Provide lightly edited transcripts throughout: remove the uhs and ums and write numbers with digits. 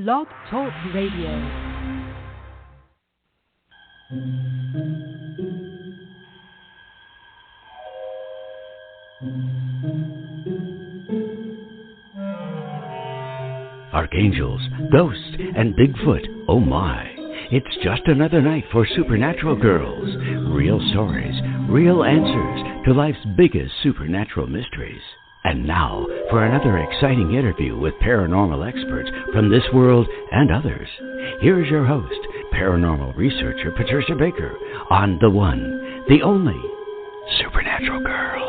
Blog Talk Radio. Archangels, ghosts, and Bigfoot, oh my. It's just another night for Supernatural Girls. Real stories, real answers to life's biggest supernatural mysteries. And now for another exciting interview with paranormal experts from this world and others. Here's your host, paranormal researcher Patricia Baker, on the one, the only, Supernatural Girls.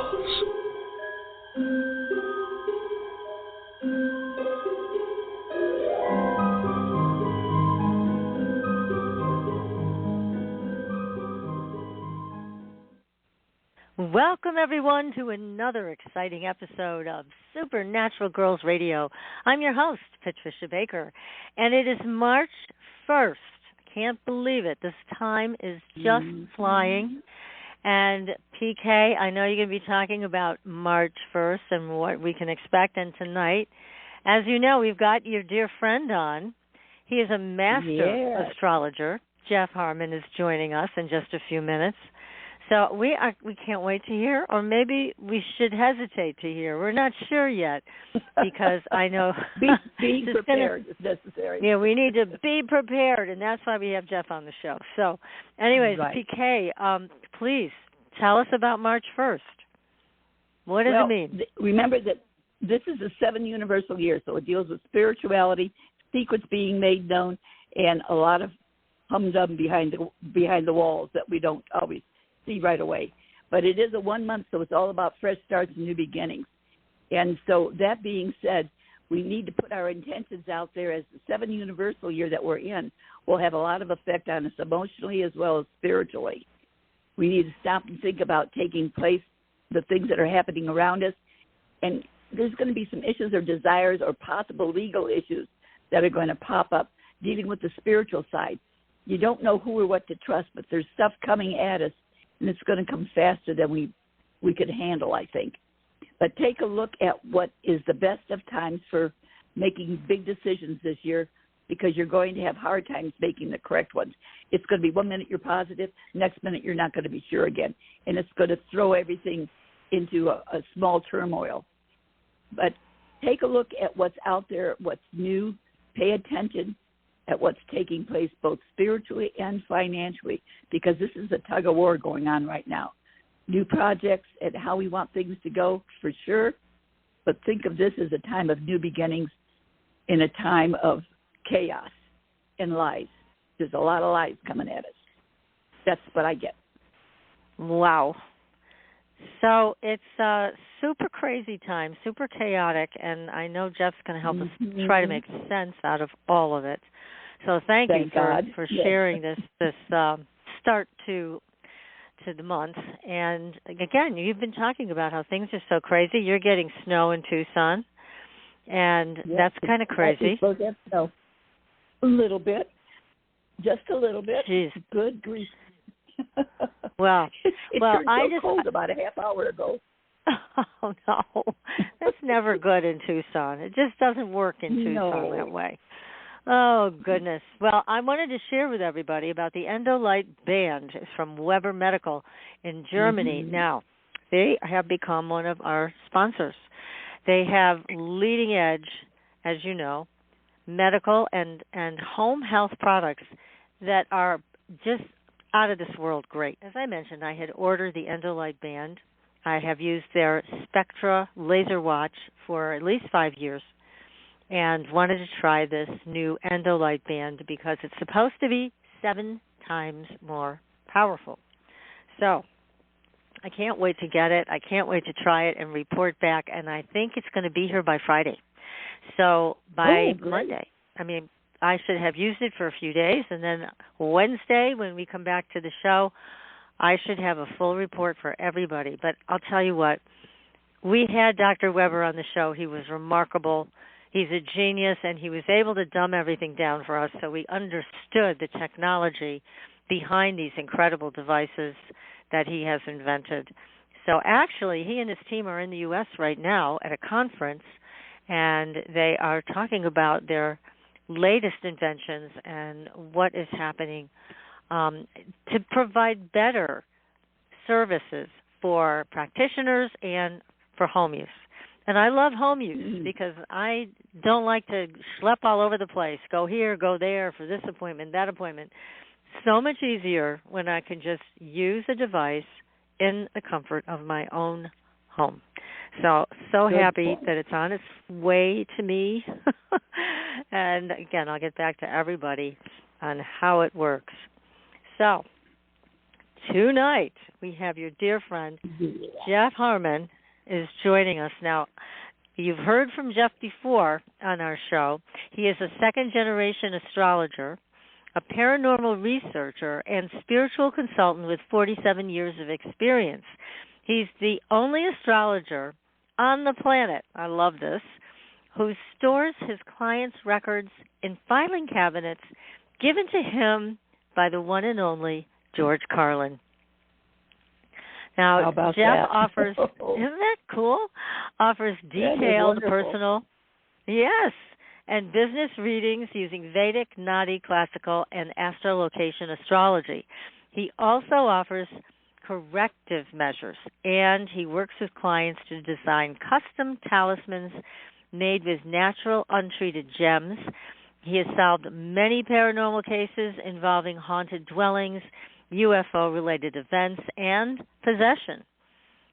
Welcome, everyone, to another exciting episode of Supernatural Girls Radio. I'm your host, Patricia Baker, and it is March 1st. I can't believe it. This time is just flying. And PK, I know you're going to be talking about March 1st and what we can expect. And tonight, as you know, we've got your dear friend on. He is a master astrologer. Jeff Harman is joining us in just a few minutes. So we can't wait to hear, or maybe we should hesitate to hear. We're not sure yet, because I know being prepared is necessary. Yeah, we need to be prepared, and that's why we have Jeff on the show. So, anyways, right. PK, please tell us about March 1st. What does it mean? Remember that this is a 7 universal year, so it deals with spirituality, secrets being made known, and a lot of humdum behind the walls that we don't always see right away. But it is a 1 month, so it's all about fresh starts and new beginnings. And so that being said, we need to put our intentions out there, as the 7 universal year that we're in will have a lot of effect on us emotionally as well as spiritually. We need to stop and think about taking place, the things that are happening around us. And there's going to be some issues or desires or possible legal issues that are going to pop up dealing with the spiritual side. You don't know who or what to trust, but there's stuff coming at us, and it's going to come faster than we could handle, I think. But take a look at what is the best of times for making big decisions this year, because you're going to have hard times making the correct ones. It's going to be 1 minute you're positive, next minute you're not going to be sure again, and it's going to throw everything into a small turmoil. But take a look at what's out there, what's new, pay attention at what's taking place both spiritually and financially, because this is a tug of war going on right now. New projects and how we want things to go, for sure, but think of this as a time of new beginnings in a time of chaos and lies. There's a lot of lies coming at us. That's what I get. Wow. So it's a super crazy time, super chaotic, and I know Jeff's going to help us try to make sense out of all of it. So thank you for sharing this start to the month. And again, you've been talking about how things are so crazy. You're getting snow in Tucson, and that's kind of crazy. Snow. A little bit, just a little bit. Jeez. Good grief. Well, it turned so cold about a half hour ago. Oh no, that's never good in Tucson. It just doesn't work in Tucson that way. Oh, goodness. Well, I wanted to share with everybody about the Endolight Band. It's from Weber Medical in Germany. Now, they have become one of our sponsors. They have leading edge, as you know, medical and home health products that are just out of this world great. As I mentioned, I had ordered the Endolight Band. I have used their Spectra laser watch for at least 5 years, and wanted to try this new Endolight Band because it's supposed to be 7 times more powerful. So I can't wait to get it. I can't wait to try it and report back, and I think it's going to be here by Friday. So by Monday, I should have used it for a few days, and then Wednesday when we come back to the show, I should have a full report for everybody. But I'll tell you what, we had Dr. Weber on the show. He was remarkable. He's a genius, and he was able to dumb everything down for us so we understood the technology behind these incredible devices that he has invented. So actually, he and his team are in the U.S. right now at a conference, and they are talking about their latest inventions and what is happening to provide better services for practitioners and for home use. And I love home use because I don't like to schlep all over the place, go here, go there for this appointment, that appointment. So much easier when I can just use a device in the comfort of my own home. So happy that it's on its way to me. And again, I'll get back to everybody on how it works. So tonight we have your dear friend, Jeff Harman, is joining us. Now, you've heard from Jeff before on our show. He is a second-generation astrologer, a paranormal researcher, and spiritual consultant with 47 years of experience. He's the only astrologer on the planet, I love this, who stores his clients' records in filing cabinets given to him by the one and only George Carlin. Now, Jeff offers, isn't that cool? Offers detailed personal, and business readings using Vedic, Naadi Classical, and Astro-Location Astrology. He also offers corrective measures, and he works with clients to design custom talismans made with natural, untreated gems. He has solved many paranormal cases involving haunted dwellings, UFO-related events, and possession.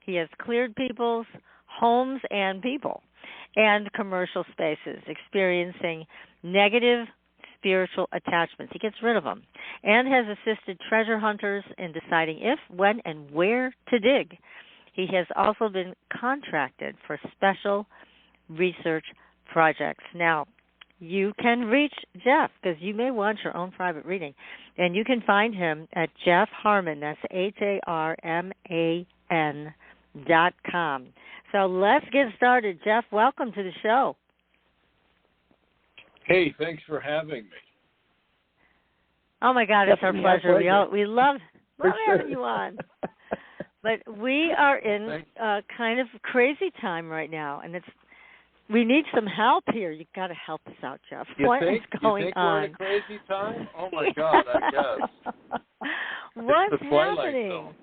He has cleared people's homes and people and commercial spaces experiencing negative spiritual attachments. He gets rid of them and has assisted treasure hunters in deciding if, when, and where to dig. He has also been contracted for special research projects. Now, you can reach Jeff because you may want your own private reading. And you can find him at Jeff Harman, that's HARMAN.com. So let's get started. Jeff, welcome to the show. Hey, thanks for having me. Oh, my God, it's our pleasure. We love having you on. But we are in a kind of crazy time right now, and we need some help here. You've got to help us out, Jeff. What is going on? You think we're in a crazy time? Oh, my God, I guess. What's happening? Zone.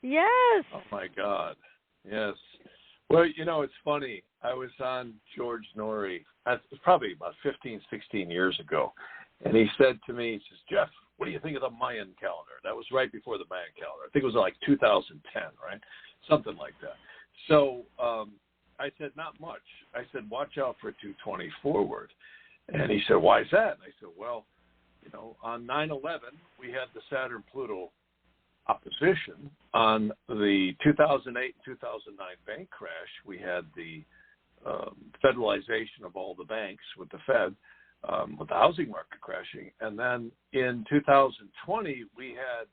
Yes. Oh, my God. Yes. Well, it's funny. I was on George Norrie, probably about 15, 16 years ago, and he said to me, he says, Jeff, what do you think of the Mayan calendar? That was right before the Mayan calendar. I think it was like 2010, right? Something like that. So I said, not much. I said, watch out for 220 forward. And he said, why is that? And I said, well, on 9/11, we had the Saturn-Pluto opposition. On the 2008 and 2009 bank crash, we had the federalization of all the banks with the Fed, with the housing market crashing. And then in 2020, we had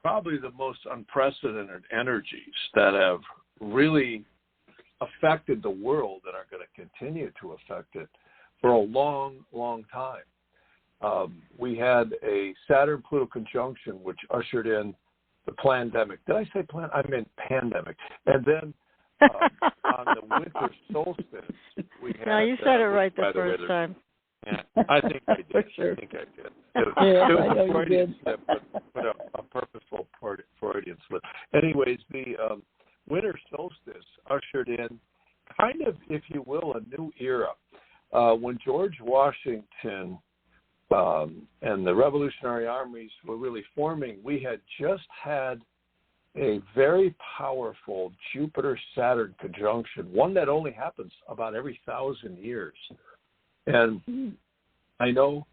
probably the most unprecedented energies that have really affected the world and are going to continue to affect it for a long, long time. We had a Saturn-Pluto conjunction, which ushered in the pandemic. Did I say I meant pandemic. And then on the winter solstice, we had... No, you said it right the first time. Yeah, I think I did. For sure. I think I did. It was a Freudian slip, but a purposeful Freudian slip. Anyways, the winter solstice ushered in kind of, if you will, a new era. When George Washington and the Revolutionary armies were really forming, we had just had a very powerful Jupiter-Saturn conjunction, one that only happens about every 1,000 years. And I know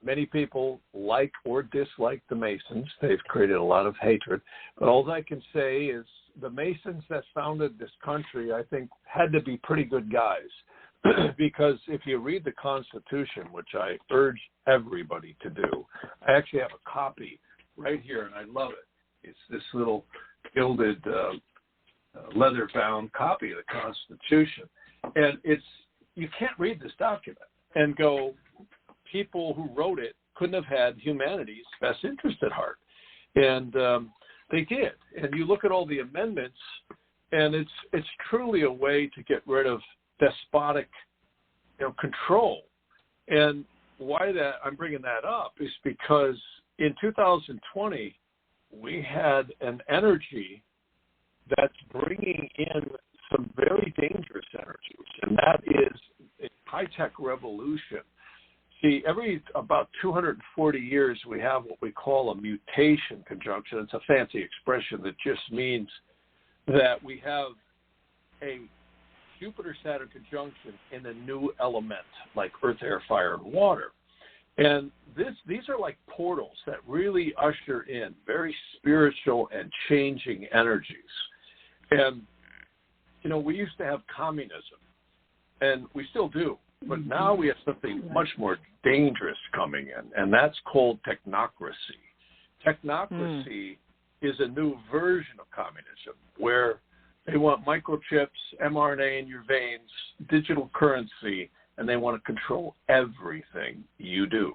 many people like or dislike the Masons. They've created a lot of hatred. But all I can say is the Masons that founded this country, I think, had to be pretty good guys. Because if you read the Constitution, which I urge everybody to do, I actually have a copy right here, and I love it. It's this little gilded, leather-bound copy of the Constitution. And you can't read this document and go, people who wrote it couldn't have had humanity's best interest at heart. And they did. And you look at all the amendments, and it's truly a way to get rid of despotic control. And why that I'm bringing that up is because in 2020 we had an energy that's bringing in some very dangerous energies, and that is a high-tech revolution. See, every about 240 years we have what we call a mutation conjunction. It's a fancy expression that just means that we have a Jupiter-Saturn conjunction in a new element like earth, air, fire, and water. And these are like portals that really usher in very spiritual and changing energies. And, you know, we used to have communism, and we still do, but now we have something much more dangerous coming in, and that's called technocracy. Technocracy is a new version of communism where they want microchips, mRNA in your veins, digital currency, and they want to control everything you do.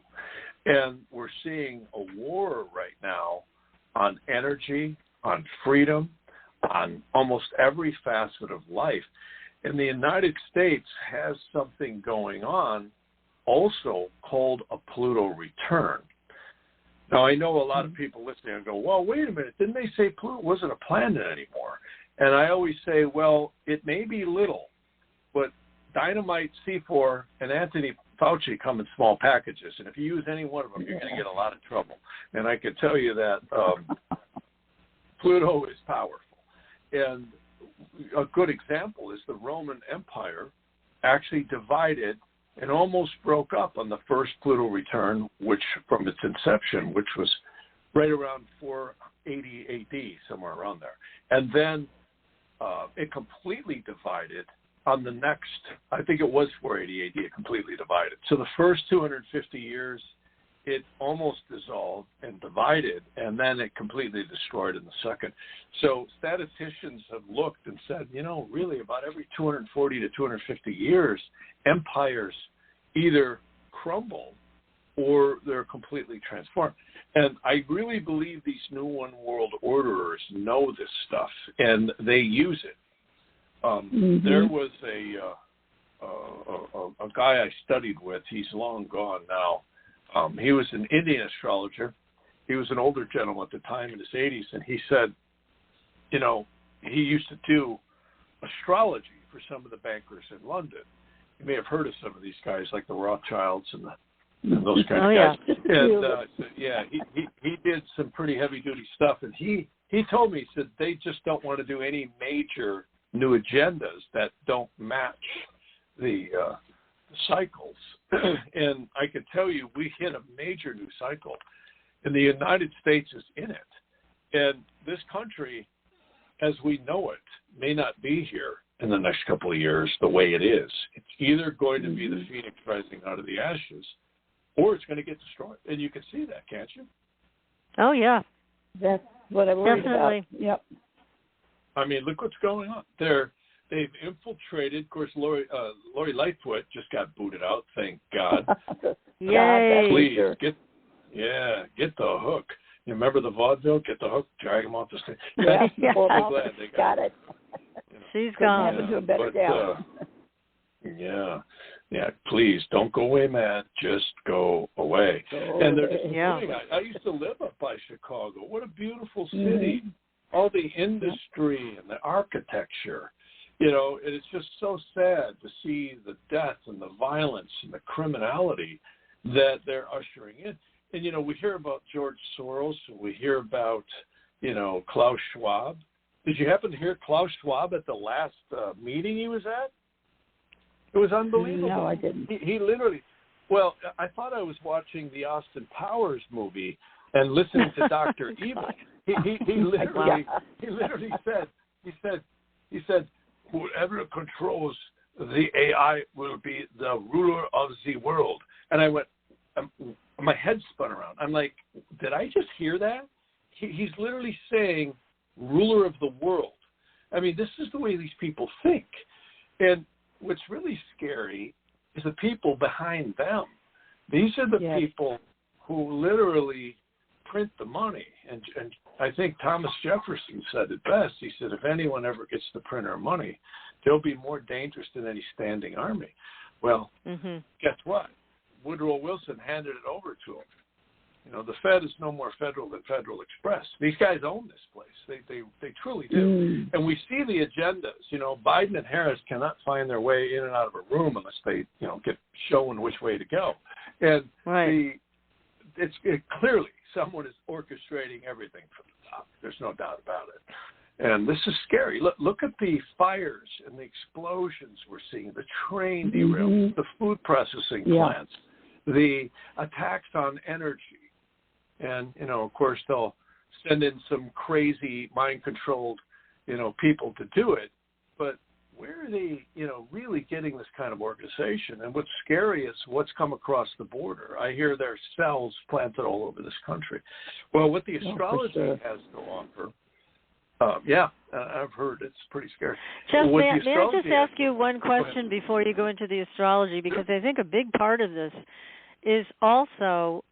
And we're seeing a war right now on energy, on freedom, on almost every facet of life. And the United States has something going on also called a Pluto return. Now, I know a lot of people listening and go, well, wait a minute, didn't they say Pluto wasn't a planet anymore? And I always say, well, it may be little, but dynamite, C4, and Anthony Fauci come in small packages. And if you use any one of them, you're going to get a lot of trouble. And I can tell you that Pluto is powerful. And a good example is the Roman Empire actually divided and almost broke up on the first Pluto return, which from its inception, which was right around 480 AD, somewhere around there. And then it completely divided on the next, I think it was 480 AD, it completely divided. So the first 250 years, it almost dissolved and divided, and then it completely destroyed in the second. So statisticians have looked and said, you know, really about every 240 to 250 years, empires either crumble or they're completely transformed. And I really believe these New One World Orderers know this stuff, and they use it. There was a guy I studied with. He's long gone now. He was an Indian astrologer. He was an older gentleman at the time in his 80s, and he said, you know, he used to do astrology for some of the bankers in London. You may have heard of some of these guys, like the Rothschilds and those kind of guys. And he did some pretty heavy-duty stuff, and he told me, he said, they just don't want to do any major new agendas that don't match the cycles. And I can tell you, we hit a major new cycle, and the United States is in it. And this country, as we know it, may not be here in the next couple of years the way it is. It's either going to be the phoenix rising out of the ashes, or it's going to get destroyed. And you can see that, can't you? Oh, yeah. That's what I worried about. Yep. I mean, look what's going on. They've infiltrated. Of course, Lori Lightfoot just got booted out. Thank God. Yay! Please get the hook. You remember the vaudeville? Get the hook, drag him off the stage. Yeah, I'm glad they got it. You know. She's gone. To a better down. Yeah. Please don't go away, man. Just go away. And they're just I used to live up by Chicago. What a beautiful city. All the industry and the architecture. You know, and it's just so sad to see the death and the violence and the criminality that they're ushering in. And, you know, we hear about George Soros, and we hear about, you know, Klaus Schwab. Did you happen to hear Klaus Schwab at the last meeting he was at? It was unbelievable. No, I didn't. He literally, well, I thought I was watching the Austin Powers movie and listening to Dr. Evil. He literally said, whoever controls the AI will be the ruler of the world. And I went, my head spun around. I'm like, did I just hear that? He's literally saying ruler of the world. I mean, this is the way these people think. And what's really scary is the people behind them. These are the people who literally print the money. And I think Thomas Jefferson said it best. He said, if anyone ever gets the printer money, they'll be more dangerous than any standing army. Well, guess what? Woodrow Wilson handed it over to him. You know, the Fed is no more federal than Federal Express. These guys own this place. They truly do. And we see the agendas. You know, Biden and Harris cannot find their way in and out of a room unless they, you know, get shown which way to go. And it's clearly someone is orchestrating everything from the top. There's no doubt about it. And this is scary. Look at the fires and the explosions we're seeing, the train derailments, the food processing plants, the attacks on energy. And, you know, of course, they'll send in some crazy mind-controlled, you know, people to do it. But where are they, you know, really getting this kind of organization? And what's scary is what's come across the border. I hear there's cells planted all over this country. Well, what the astrology has to offer, I've heard it's pretty scary. Jeff, may I just ask you one question before you go into the astrology? Because I think a big part of this is also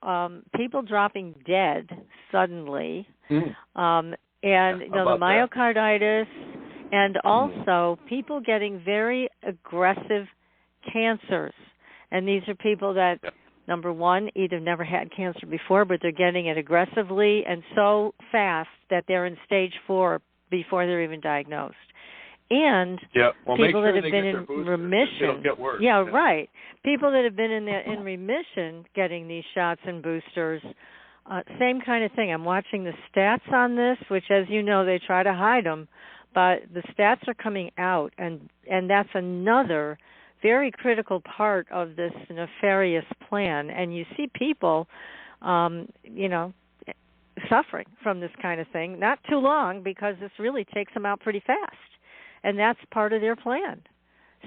people dropping dead suddenly, and you know, the myocarditis, and also people getting very aggressive cancers. And these are people that, number one, either never had cancer before, but they're getting it aggressively and so fast that they're in stage 4 before they're even diagnosed. And people that have been in remission, people that have been in remission getting these shots and boosters, same kind of thing. I'm watching the stats on this, which, as you know, they try to hide them, but the stats are coming out, and that's another very critical part of this nefarious plan. And you see people, you know, suffering from this kind of thing. Not too long, because this really takes them out pretty fast. And that's part of their plan.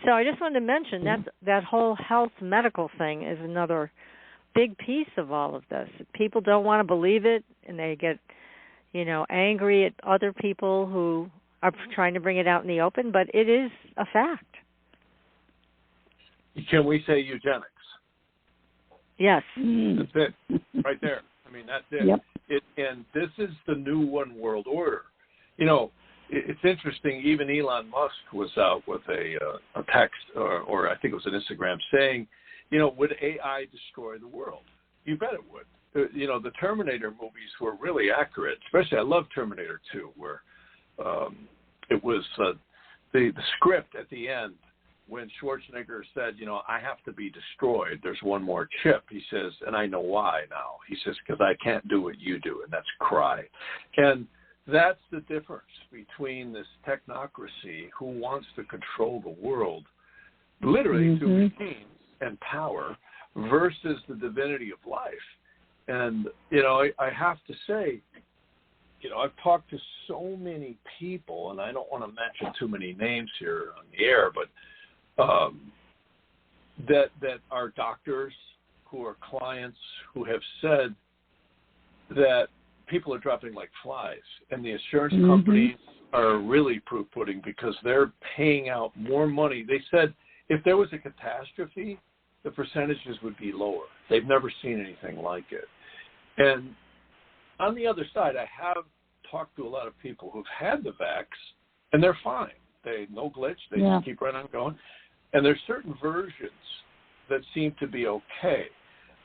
So I just wanted to mention that whole health medical thing is another big piece of all of this. People don't want to believe it, and they get, you know, angry at other people who are trying to bring it out in the open, but it is a fact. Can we say eugenics? Yes. That's it, right there. I mean, that's it. And this is the new one world order. You know, it's interesting, even Elon Musk was out with a text, or I think it was an Instagram, saying, you know, would AI destroy the world? You bet it would. You know, the Terminator movies were really accurate, especially I love Terminator 2, where it was the script at the end when Schwarzenegger said, you know, I have to be destroyed. There's one more chip. He says, and I know why now. He says, because I can't do what you do, and that's cry. And that's the difference between this technocracy who wants to control the world, literally through machines and power, versus the divinity of life. And, you know, I have to say, you know, I've talked to so many people, and I don't want to mention too many names here on the air, but that are doctors who are clients who have said that people are dropping like flies, and the insurance companies are really proof-pudding because they're paying out more money. They said if there was a catastrophe, the percentages would be lower. They've never seen anything like it. And on the other side, I have talked to a lot of people who've had the vax, and they're fine. They no glitch. They just keep right on going. And there's certain versions that seem to be okay,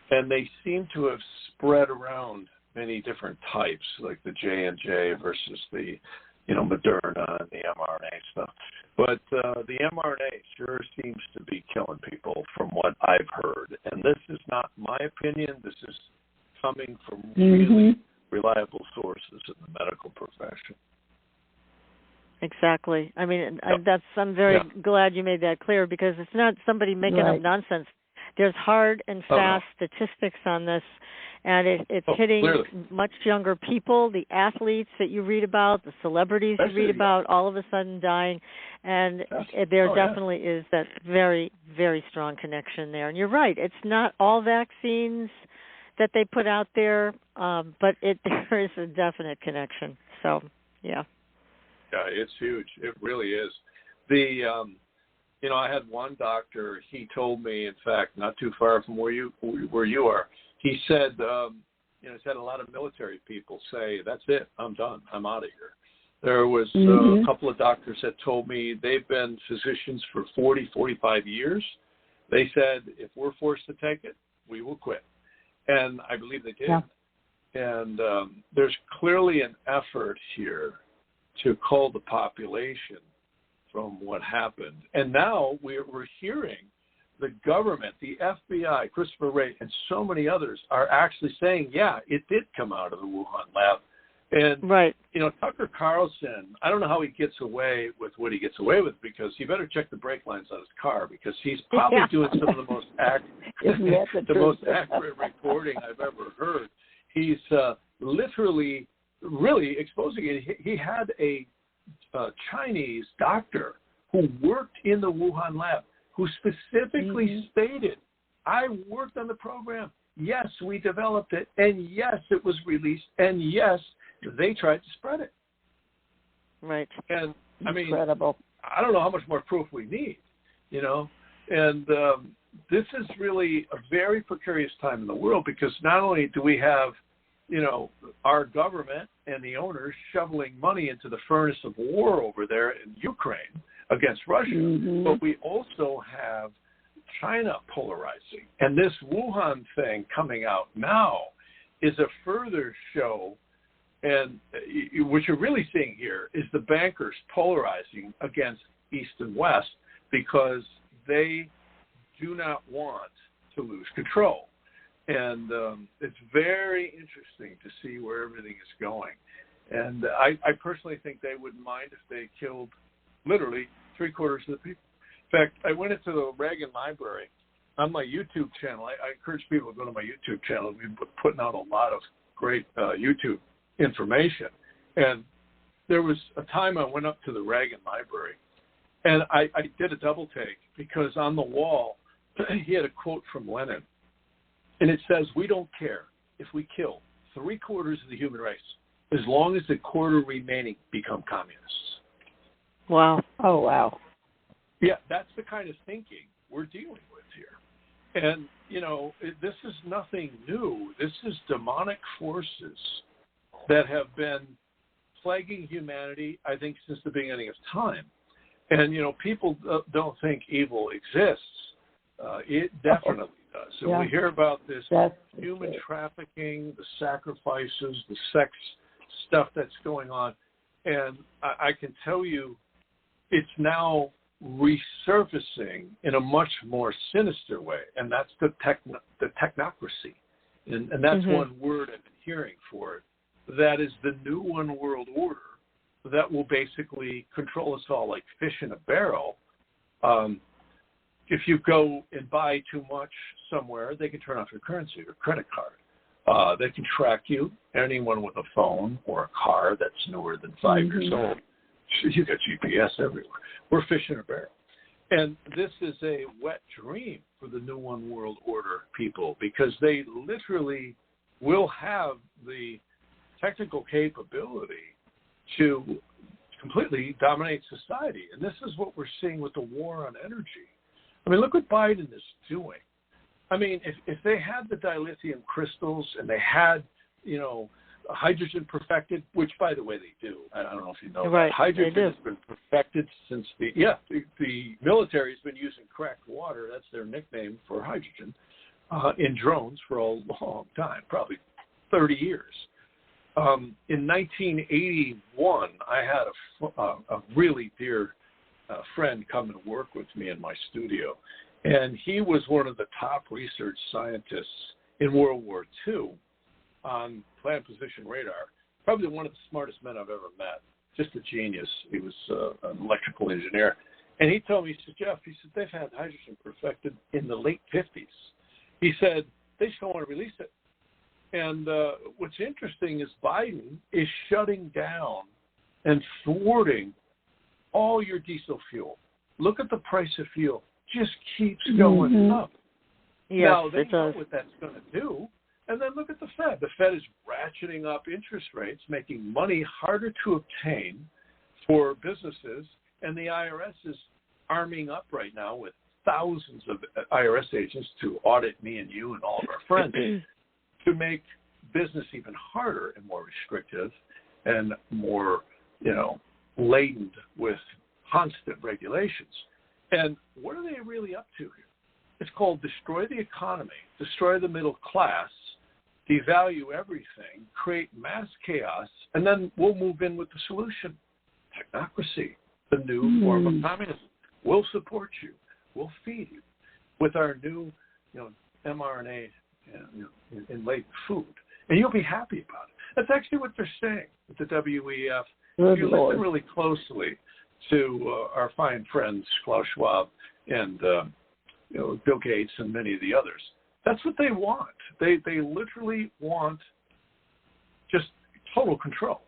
and they seem to have spread around many different types, like the J&J versus the, you know, Moderna and the mRNA stuff. But the mRNA sure seems to be killing people from what I've heard. And this is not my opinion. This is coming from really reliable sources in the medical profession. Exactly. I mean, I'm very glad you made that clear, because it's not somebody making up nonsense. There's hard and fast statistics on this, and it's hitting much younger people, the athletes that you read about, the celebrities you read about, all of a sudden dying. And there definitely is that very, very strong connection there. And you're right. It's not all vaccines that they put out there, but there is a definite connection. So, yeah. Yeah, it's huge. It really is. You know, I had one doctor. He told me, in fact, not too far from where you are. He said, you know, he's had a lot of military people say, "That's it. I'm done. I'm out of here." There was a couple of doctors that told me they've been physicians for 40, 45 years. They said, if we're forced to take it, we will quit. And I believe they did. Yeah. And there's clearly an effort here to cull the population from what happened. And now we're hearing the government, the FBI, Christopher Wray, and so many others are actually saying, yeah, it did come out of the Wuhan lab. And, right. Tucker Carlson, I don't know how he gets away with what he gets away with, because he better check the brake lines on his car, because he's probably doing some of the most most accurate reporting I've ever heard. He's literally really exposing it. He had a Chinese doctor who worked in the Wuhan lab who specifically stated, I worked on the program. Yes, we developed it. And yes, it was released. And yes, they tried to spread it. Right. And I mean, incredible. I don't know how much more proof we need, and this is really a very precarious time in the world, because not only do we have, our government and the owners shoveling money into the furnace of war over there in Ukraine against Russia, but we also have China polarizing. And this Wuhan thing coming out now is a further show. And what you're really seeing here is the bankers polarizing against East and West, because they do not want to lose control. And it's very interesting to see where everything is going. And I personally think they wouldn't mind if they killed literally 3/4 of the people. In fact, I went into the Reagan Library on my YouTube channel. I encourage people to go to my YouTube channel. We've been putting out a lot of great YouTube information. And there was a time I went up to the Reagan Library, and I did a double take, because on the wall he had a quote from Lenin, and it says, we don't care if we kill 3/4 of the human race as long as the quarter remaining become communists. Wow. Oh, wow. Yeah, that's the kind of thinking we're dealing with here. And, this is nothing new. This is demonic forces that have been plaguing humanity, I think, since the beginning of time. And, people don't think evil exists. It definitely does. So we hear about this human trafficking, the sacrifices, the sex stuff that's going on. And I can tell you it's now resurfacing in a much more sinister way, and that's the technocracy. And that's one word I've been hearing for it. That is the new one world order that will basically control us all like fish in a barrel. If you go and buy too much somewhere, they can turn off your currency, your credit card. They can track you. Anyone with a phone or a car that's newer than 5 years old, you got GPS everywhere. We're fish in a barrel. And this is a wet dream for the new one world order people, because they literally will have the technical capability to completely dominate society. And this is what we're seeing with the war on energy. I mean, look what Biden is doing. I mean, if they had the dilithium crystals and they had, hydrogen perfected, which, by the way, they do. I don't know if you know that. Hydrogen has been perfected since the military has been using cracked water. That's their nickname for hydrogen in drones for a long time, probably 30 years. In 1981, I had a really dear friend come and work with me in my studio, and he was one of the top research scientists in World War II on planet position radar. Probably one of the smartest men I've ever met. Just a genius. He was an electrical engineer. And he told me, he said, Jeff, they've had hydrogen perfected in the late 50s. He said, they just don't want to release it. And what's interesting is Biden is shutting down and thwarting all your diesel fuel. Look at the price of fuel. Just keeps going up. Yes, now, they know what that's going to do. And then look at the Fed. The Fed is ratcheting up interest rates, making money harder to obtain for businesses. And the IRS is arming up right now with thousands of IRS agents to audit me and you and all of our friends to make business even harder and more restrictive and more, laden with constant regulations. And what are they really up to here? It's called destroy the economy, destroy the middle class, devalue everything, create mass chaos, and then we'll move in with the solution. Technocracy, the new form of communism. We'll support you. We'll feed you with our new, mRNA inlaid food, and you'll be happy about it. That's actually what they're saying at the WEF. If you listen really closely to our fine friends Klaus Schwab and Bill Gates and many of the others, that's what they want. They literally want just total control.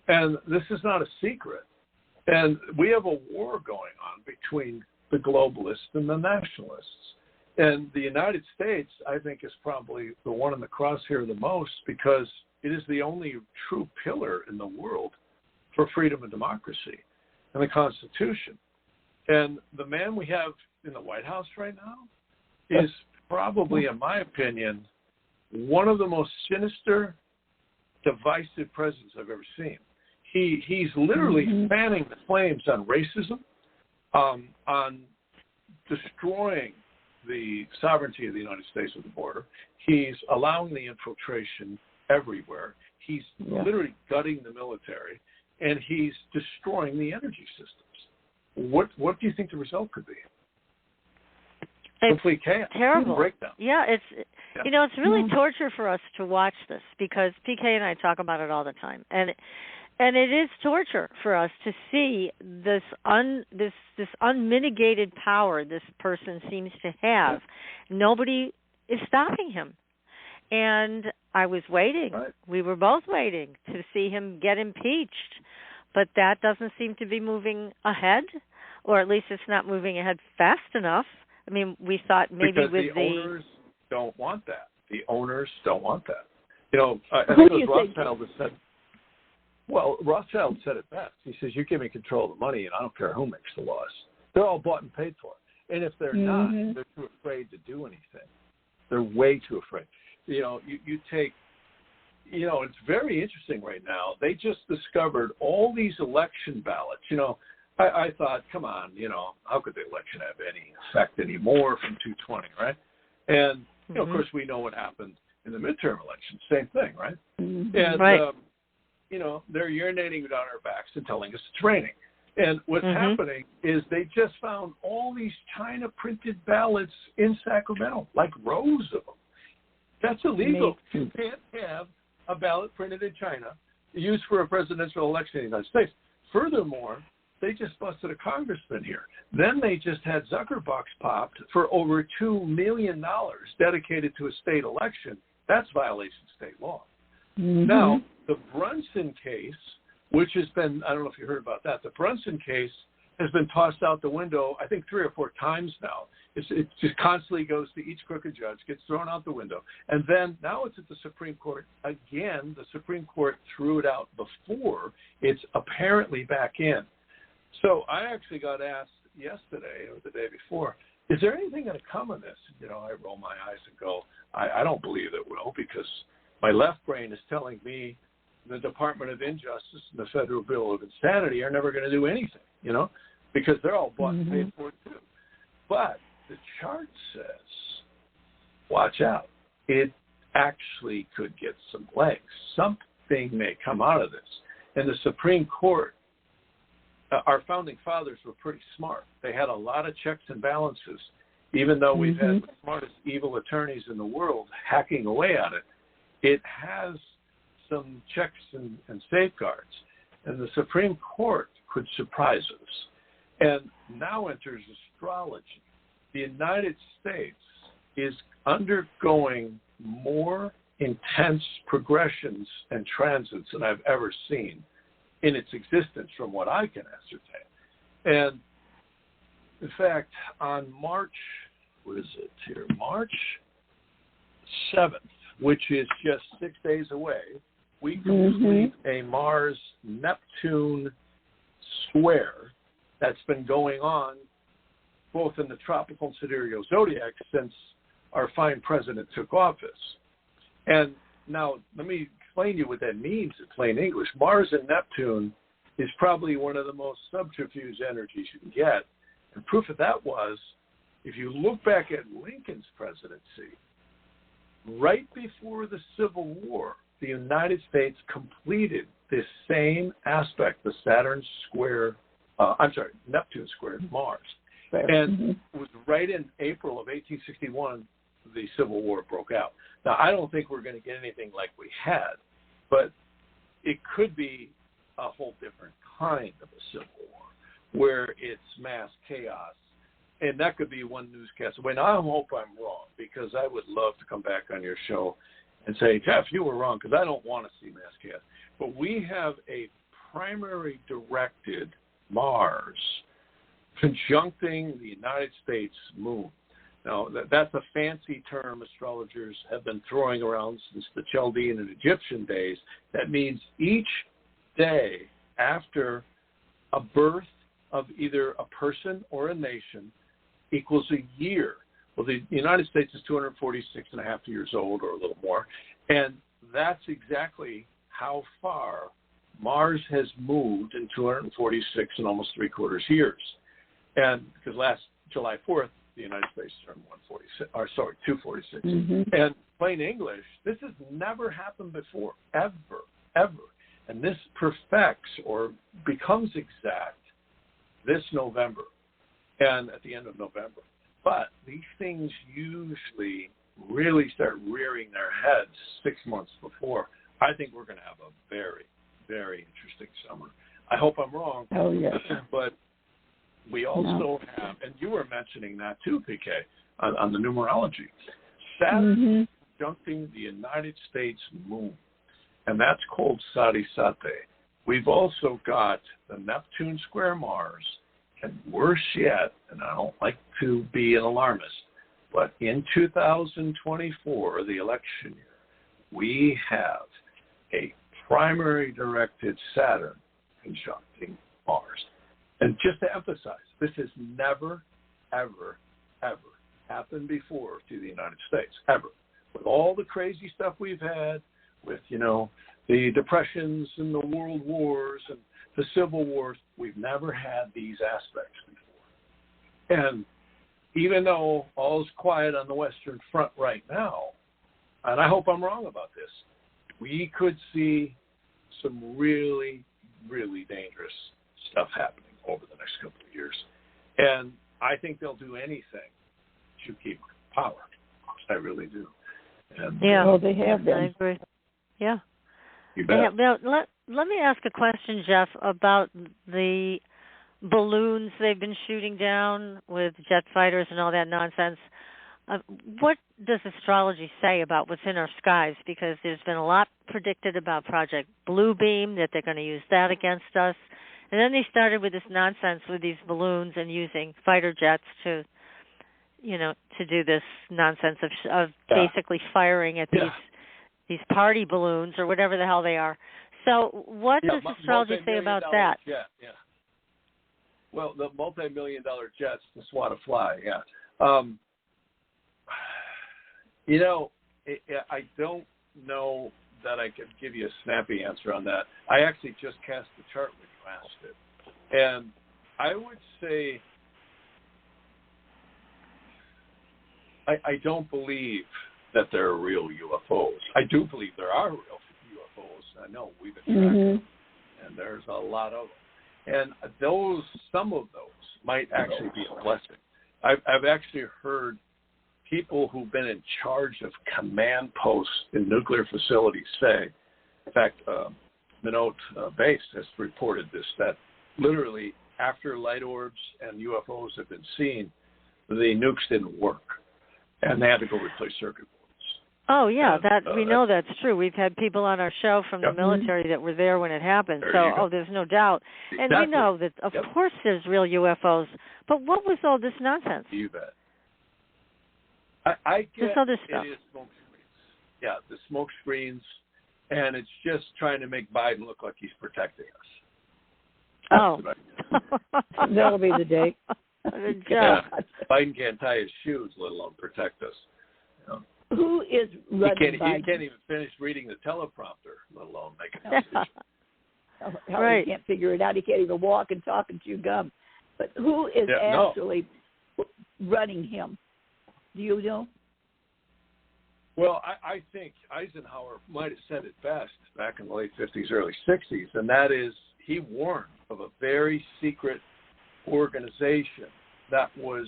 And this is not a secret. And we have a war going on between the globalists and the nationalists. And the United States, I think, is probably the one in the crosshair the most because it is the only true pillar in the world for freedom and democracy and the Constitution. And the man we have in the White House right now is probably, in my opinion, one of the most sinister, divisive presidents I've ever seen. He's literally fanning the flames on racism, on destroying the sovereignty of the United States at the border. He's allowing the infiltration everywhere. He's literally gutting the military, and he's destroying the energy systems. What do you think the result could be? Complete chaos. Terrible. Breakdown. Yeah, it's really torture for us to watch this because PK and I talk about it all the time, and it is torture for us to see this unmitigated power this person seems to have. Nobody is stopping him, and I was waiting. Right. We were both waiting to see him get impeached, but that doesn't seem to be moving ahead, or at least it's not moving ahead fast enough. I mean, we thought maybe because with the owners don't want that. The owners don't want that. I Who think do you Rothschild has said. Well, Rothschild said it best. He says, "You give me control of the money, and I don't care who makes the laws. They're all bought and paid for. And if they're not, they're too afraid to do anything. They're way too afraid. You take. It's very interesting right now. They just discovered all these election ballots. I thought, come on, how could the election have any effect anymore from 220, right? And, of course, we know what happened in the midterm election. Same thing, right? And, right. They're urinating down our backs and telling us it's raining. And what's happening is they just found all these China-printed ballots in Sacramento, like rows of them. That's illegal. You can't have a ballot printed in China used for a presidential election in the United States. Furthermore, they just busted a congressman here. Then they just had Zuckerbucks popped for over $2 million dedicated to a state election. That's violation of state law. Now, the Brunson case, which has been, I don't know if you heard about that, the Brunson case has been tossed out the window, I think 3 or 4 times now. It just constantly goes to each crooked judge, gets thrown out the window. And then now it's at the Supreme Court. Again, the Supreme Court threw it out before. It's apparently back in. So I actually got asked yesterday or the day before, is there anything going to come of this? I roll my eyes and go, I don't believe it will, because my left brain is telling me the Department of Injustice and the Federal Bureau of Insanity are never going to do anything, because they're all bought and paid for too. But the chart says, watch out. It actually could get some legs. Something may come out of this. And the Supreme Court, our founding fathers were pretty smart. They had a lot of checks and balances, even though we've had the smartest evil attorneys in the world hacking away at it. It has some checks and safeguards, and the Supreme Court could surprise us. And now enters astrology. The United States is undergoing more intense progressions and transits than I've ever seen in its existence from what I can ascertain. And in fact, on March 7th, which is just 6 days away, we complete a Mars-Neptune square that's been going on both in the tropical and sidereal zodiac since our fine president took office. And now let me explain to you what that means in plain English. Mars and Neptune is probably one of the most subterfuge energies you can get. And proof of that was if you look back at Lincoln's presidency, right before the Civil War, the United States completed this same aspect, the Neptune squared Mars. And it was right in April of 1861, the Civil War broke out. Now, I don't think we're going to get anything like we had, but it could be a whole different kind of a Civil War where it's mass chaos. And that could be one newscast away. Now, I hope I'm wrong, because I would love to come back on your show and say, Jeff, you were wrong, because I don't want to see mass chaos. But we have a primary directed Mars conjuncting the United States moon. Now, that's a fancy term astrologers have been throwing around since the Chaldean and Egyptian days. That means each day after a birth of either a person or a nation equals a year. Well, the United States is 246 and a half years old, or a little more, and that's exactly how far Mars has moved in 246 and almost 3/4 years. And because last July 4th, the United States turned 246. And plain English, this has never happened before, ever. And this perfects or becomes exact this November and at the end of November. But these things usually really start rearing their heads 6 months before. I think we're going to have a very, very interesting summer. I hope I'm wrong. Oh, yeah. But we also have, and you were mentioning that too, PK, on the numerology. Saturn conjuncting the United States moon, and that's called Sadisate. We've also got the Neptune square Mars, and worse yet, and I don't like to be an alarmist, but in 2024, the election year, we have a primary directed Saturn conjuncting Mars. And just to emphasize, this has never, ever, ever happened before to the United States, ever. With all the crazy stuff we've had, with, the depressions and the world wars and the civil wars, we've never had these aspects before. And even though all's quiet on the Western Front right now, and I hope I'm wrong about this, we could see some really, really dangerous stuff happening over the next couple of years. And I think they'll do anything to keep power. I really do. And, well, they have been. I agree. Yeah. You bet. Now, let me ask a question, Jeff, about the balloons they've been shooting down with jet fighters and all that nonsense. What does astrology say about what's in our skies? Because there's been a lot predicted about Project Bluebeam, that they're going to use that against us. And then they started with this nonsense with these balloons and using fighter jets to do this nonsense of basically firing at these party balloons or whatever the hell they are. So what does astrology say about that? Yeah. Well, the multi-million-dollar jets to swat a fly, I don't know that I could give you a snappy answer on that. I actually just cast the chart when you asked it. And I would say I don't believe that there are real UFOs. I do believe there are real UFOs. I know we've been tracking them, and there's a lot of them. And some of those might actually be a blessing. I've actually heard people who've been in charge of command posts in nuclear facilities say, in fact, Minot Base has reported this, that literally after light orbs and UFOs have been seen, the nukes didn't work, and they had to go replace circuit boards. Oh, yeah, we know that's true. We've had people on our show from the military that were there when it happened. There's no doubt. And we know that, of course, there's real UFOs. But what was all this nonsense? You bet. I get this other stuff. It is smoke screens. Yeah, the smoke screens, and it's just trying to make Biden look like he's protecting us. Oh. That'll be the day. Biden can't tie his shoes, let alone protect us. Who is running Biden? He can't even finish reading the teleprompter, let alone make a decision. He can't figure it out. He can't even walk and talk and chew gum. But who is actually running him? Do you know? Well, I think Eisenhower might have said it best back in the late 50s, early 60s, and that is he warned of a very secret organization that was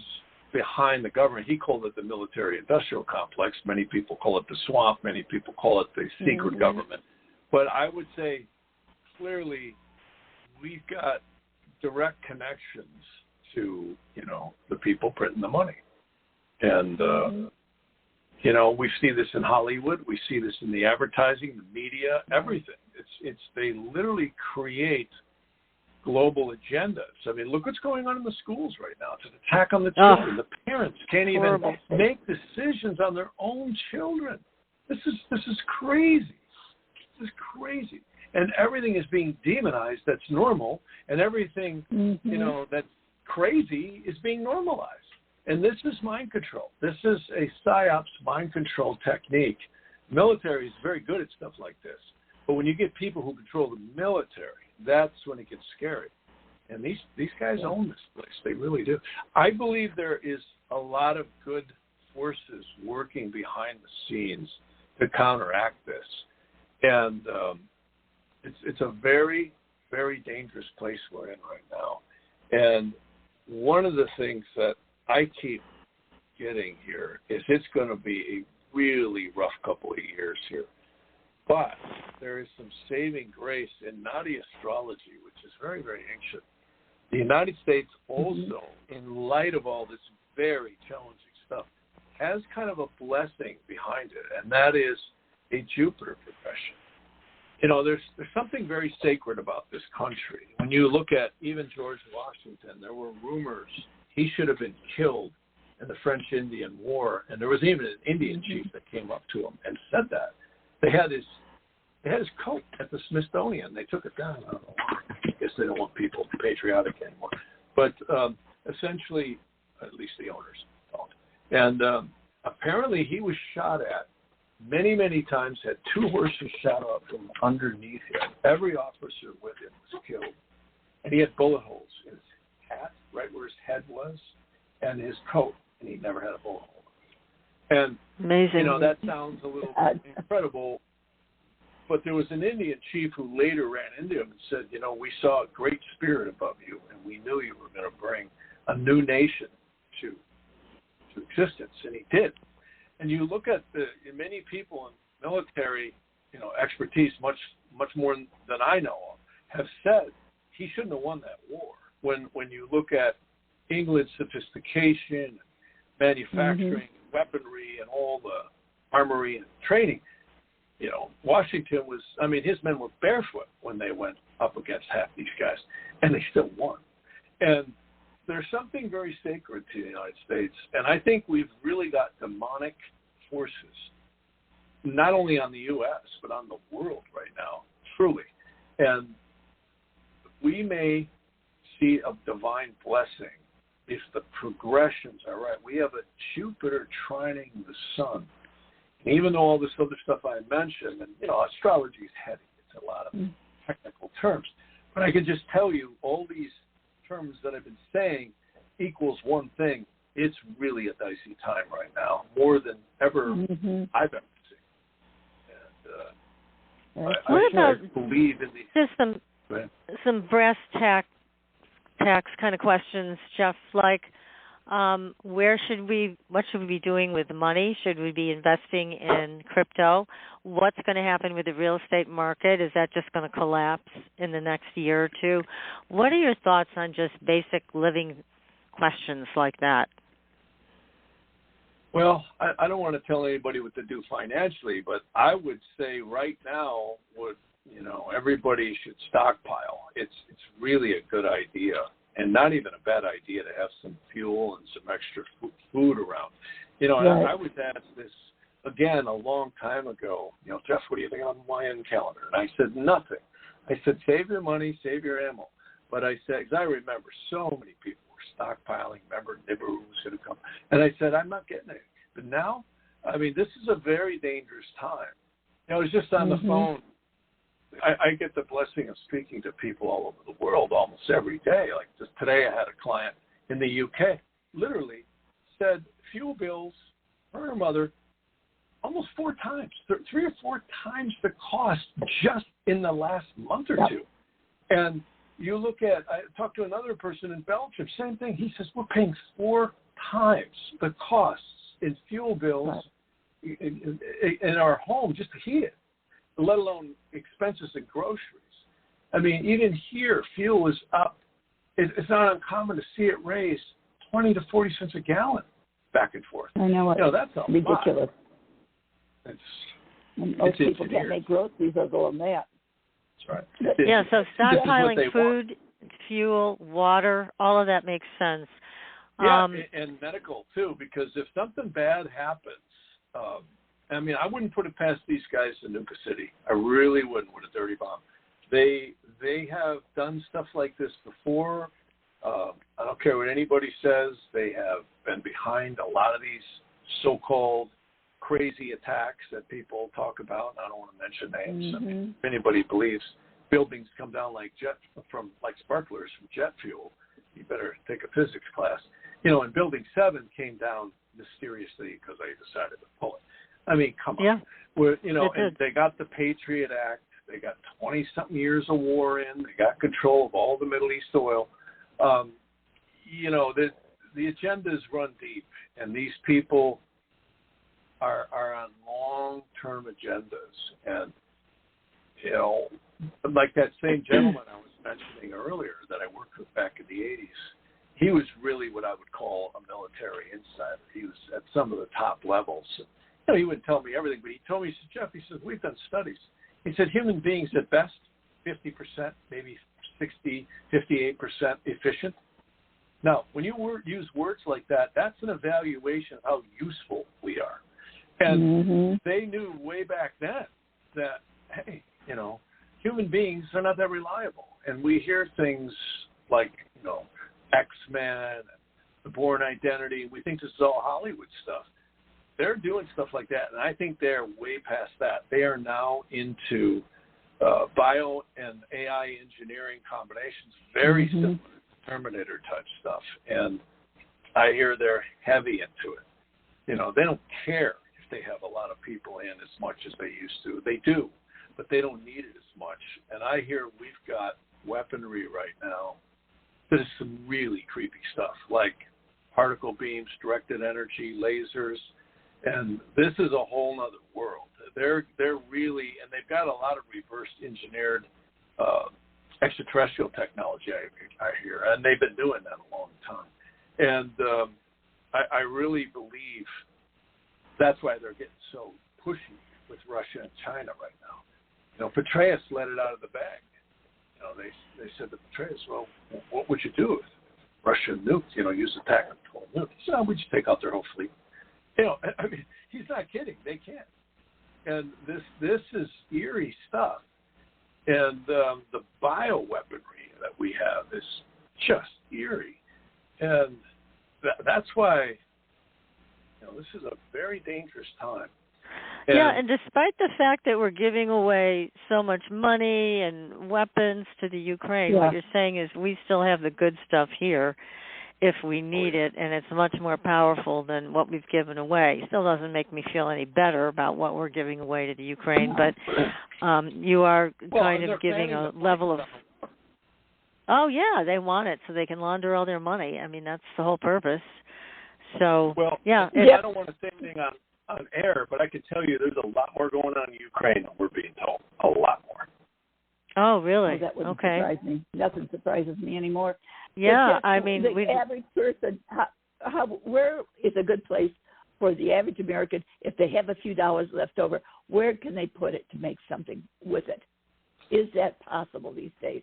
behind the government. He called it the military-industrial complex. Many people call it the swamp. Many people call it the secret government. But I would say clearly we've got direct connections to, the people printing the money. And, we see this in Hollywood. We see this in the advertising, the media, everything. They literally create global agendas. I mean, look what's going on in the schools right now. It's an attack on the children. The parents can't even make decisions on their own children. This is crazy. This is crazy. And everything is being demonized that's normal, and everything, that's crazy is being normalized. And this is mind control. This is a psyops mind control technique. Military is very good at stuff like this. But when you get people who control the military, that's when it gets scary. And these guys own this place. They really do. I believe there is a lot of good forces working behind the scenes to counteract this. And it's a very, very dangerous place we're in right now. And one of the things that I keep getting here is it's going to be a really rough couple of years here. But there is some saving grace in Naadi Astrology, which is very, very ancient. The United States also, in light of all this very challenging stuff, has kind of a blessing behind it, and that is a Jupiter progression. There's something very sacred about this country. When you look at even George Washington, there were rumors he should have been killed in the French-Indian War, and there was even an Indian chief that came up to him and said that. They had his coat at the Smithsonian. They took it down. I don't know why. I guess they don't want people patriotic anymore. But essentially, at least the owners don't. And apparently he was shot at many, many times, had 2 horses shot up from underneath him. Every officer with him was killed. And he had bullet holes in his hat, right where his head was, and his coat, and he never had a bullet hole. And, amazing. That sounds a little incredible, but there was an Indian chief who later ran into him and said, we saw a great spirit above you, and we knew you were going to bring a new nation to existence, and he did. And you look at many people in military, expertise, much more than I know of, have said he shouldn't have won that war. When you look at England's sophistication, manufacturing, weaponry, and all the armory and training, Washington was, his men were barefoot when they went up against half these guys, and they still won. And there's something very sacred to the United States, and I think we've really got demonic forces, not only on the U.S., but on the world right now, truly. And we may see a divine blessing if the progressions are right. We have a Jupiter trining the sun. And even though all this other stuff I mentioned, and, astrology is heavy. It's a lot of technical terms. But I can just tell you all these terms that I've been saying equals one thing. It's really a dicey time right now, more than ever I've ever seen. And I believe in the... Just some brass tax kind of questions, Jeff, like what should we be doing with the money? Should we be investing in crypto? What's going to happen with the real estate market? Is that just going to collapse in the next year or two? What are your thoughts on just basic living questions like that? Well, I don't want to tell anybody what to do financially, but I would say right now, everybody should stockpile. It's really a good idea, and not even a bad idea to have some fuel and some extra food around. And I was asked this again a long time ago. Jeff, what do you think on the Mayan calendar? And I said nothing. I said save your money, save your ammo. But I said, because I remember so many people stockpiling. Remember, Nibiru was going to come. And I said, I'm not getting it. But now, this is a very dangerous time. I was just on the phone. I get the blessing of speaking to people all over the world almost every day. Like just today, I had a client in the UK. literally said fuel bills for her mother almost 4 times, 3 or 4 times the cost just in the last month or two. And you look at, I talked to another person in Belgium, same thing. He says, we're paying 4 times the costs in fuel bills in our home just to heat it, let alone expenses and groceries. I mean, even here, fuel is up. It's not uncommon to see it raise 20 to 40 cents a gallon back and forth. I know. That's ridiculous. Most people engineered. can't make groceries or go on that. That's right. Yeah, so stockpiling food, fuel, water, all of that makes sense. Yeah, and medical, too, because if something bad happens, I mean, I wouldn't put it past these guys in Nuka City. I really wouldn't with a dirty bomb. They have done stuff like this before. I don't care what anybody says. They have been behind a lot of these so-called crazy attacks that people talk about. I don't want to mention names. I mean, if anybody believes buildings come down like sparklers from jet fuel, you better take a physics class. And Building 7 came down mysteriously because they decided to pull it. I mean, come on. Yeah. And they got the Patriot Act. They got 20-something years of war in. They got control of all the Middle East oil. The agendas run deep, and these people are on long-term agendas. And, like that same gentleman I was mentioning earlier that I worked with back in the 80s, he was really what I would call a military insider. He was at some of the top levels. He wouldn't tell me everything, but he told me, he said, Jeff, he said, we've done studies. He said, human beings at best, 50%, maybe 60, 58% efficient. Now, when you use words like that, that's an evaluation of how useful we are. And they knew way back then that, hey, human beings are not that reliable. And we hear things like, X-Men, The Bourne Identity. We think this is all Hollywood stuff. They're doing stuff like that, and I think they're way past that. They are now into bio and AI engineering combinations, very similar to Terminator-type stuff. And I hear they're heavy into it. They don't care if they have a lot of people in as much as they used to. They do, but they don't need it as much. And I hear we've got weaponry right now that is some really creepy stuff, like particle beams, directed energy, lasers. And this is a whole other world. They're really, and they've got a lot of reverse engineered extraterrestrial technology, I hear, and they've been doing that a long time. And I really believe that's why they're getting so pushy with Russia and China right now. Petraeus let it out of the bag. They said to Petraeus, well, what would you do if Russia nuked, use attack control nukes? He said, we just take out their whole fleet. I mean, he's not kidding. They can't. And this is eerie stuff. And the bioweaponry that we have is just eerie. And that's why, this is a very dangerous time. And despite the fact that we're giving away so much money and weapons to the Ukraine, what you're saying is we still have the good stuff here if we need it, and it's much more powerful than what we've given away. Still doesn't make me feel any better about what we're giving away to the Ukraine, but you are kind of giving a level of... Oh, yeah, they want it so they can launder all their money. I mean, that's the whole purpose. So, I don't want to say anything on air, but I can tell you there's a lot more going on in Ukraine than we're being told. A lot more. Oh, really? That wouldn't surprise me. Nothing surprises me anymore. Yeah, I mean, the average person, where is a good place for the average American, if they have a few dollars left over, where can they put it to make something with it? Is that possible these days?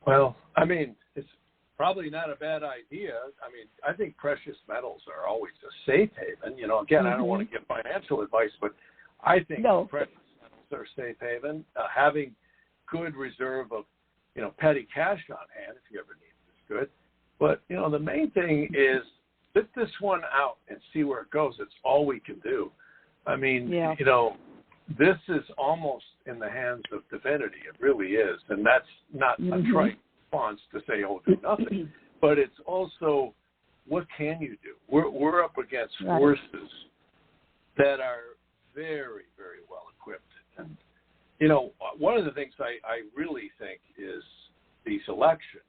Well, I mean, it's probably not a bad idea. I mean, I think precious metals are always a safe haven. Again, I don't want to give financial advice, but I think precious metals are a safe haven. Having good reserve of, petty cash on hand, if you ever need it, is good. But, the main thing is sit this one out and see where it goes. It's all we can do. I mean, this is almost in the hands of divinity. It really is. And that's not a trite response to say, do nothing. But it's also what can you do? We're up against forces that are very, very well equipped. And, you know, one of the things I really think is these elections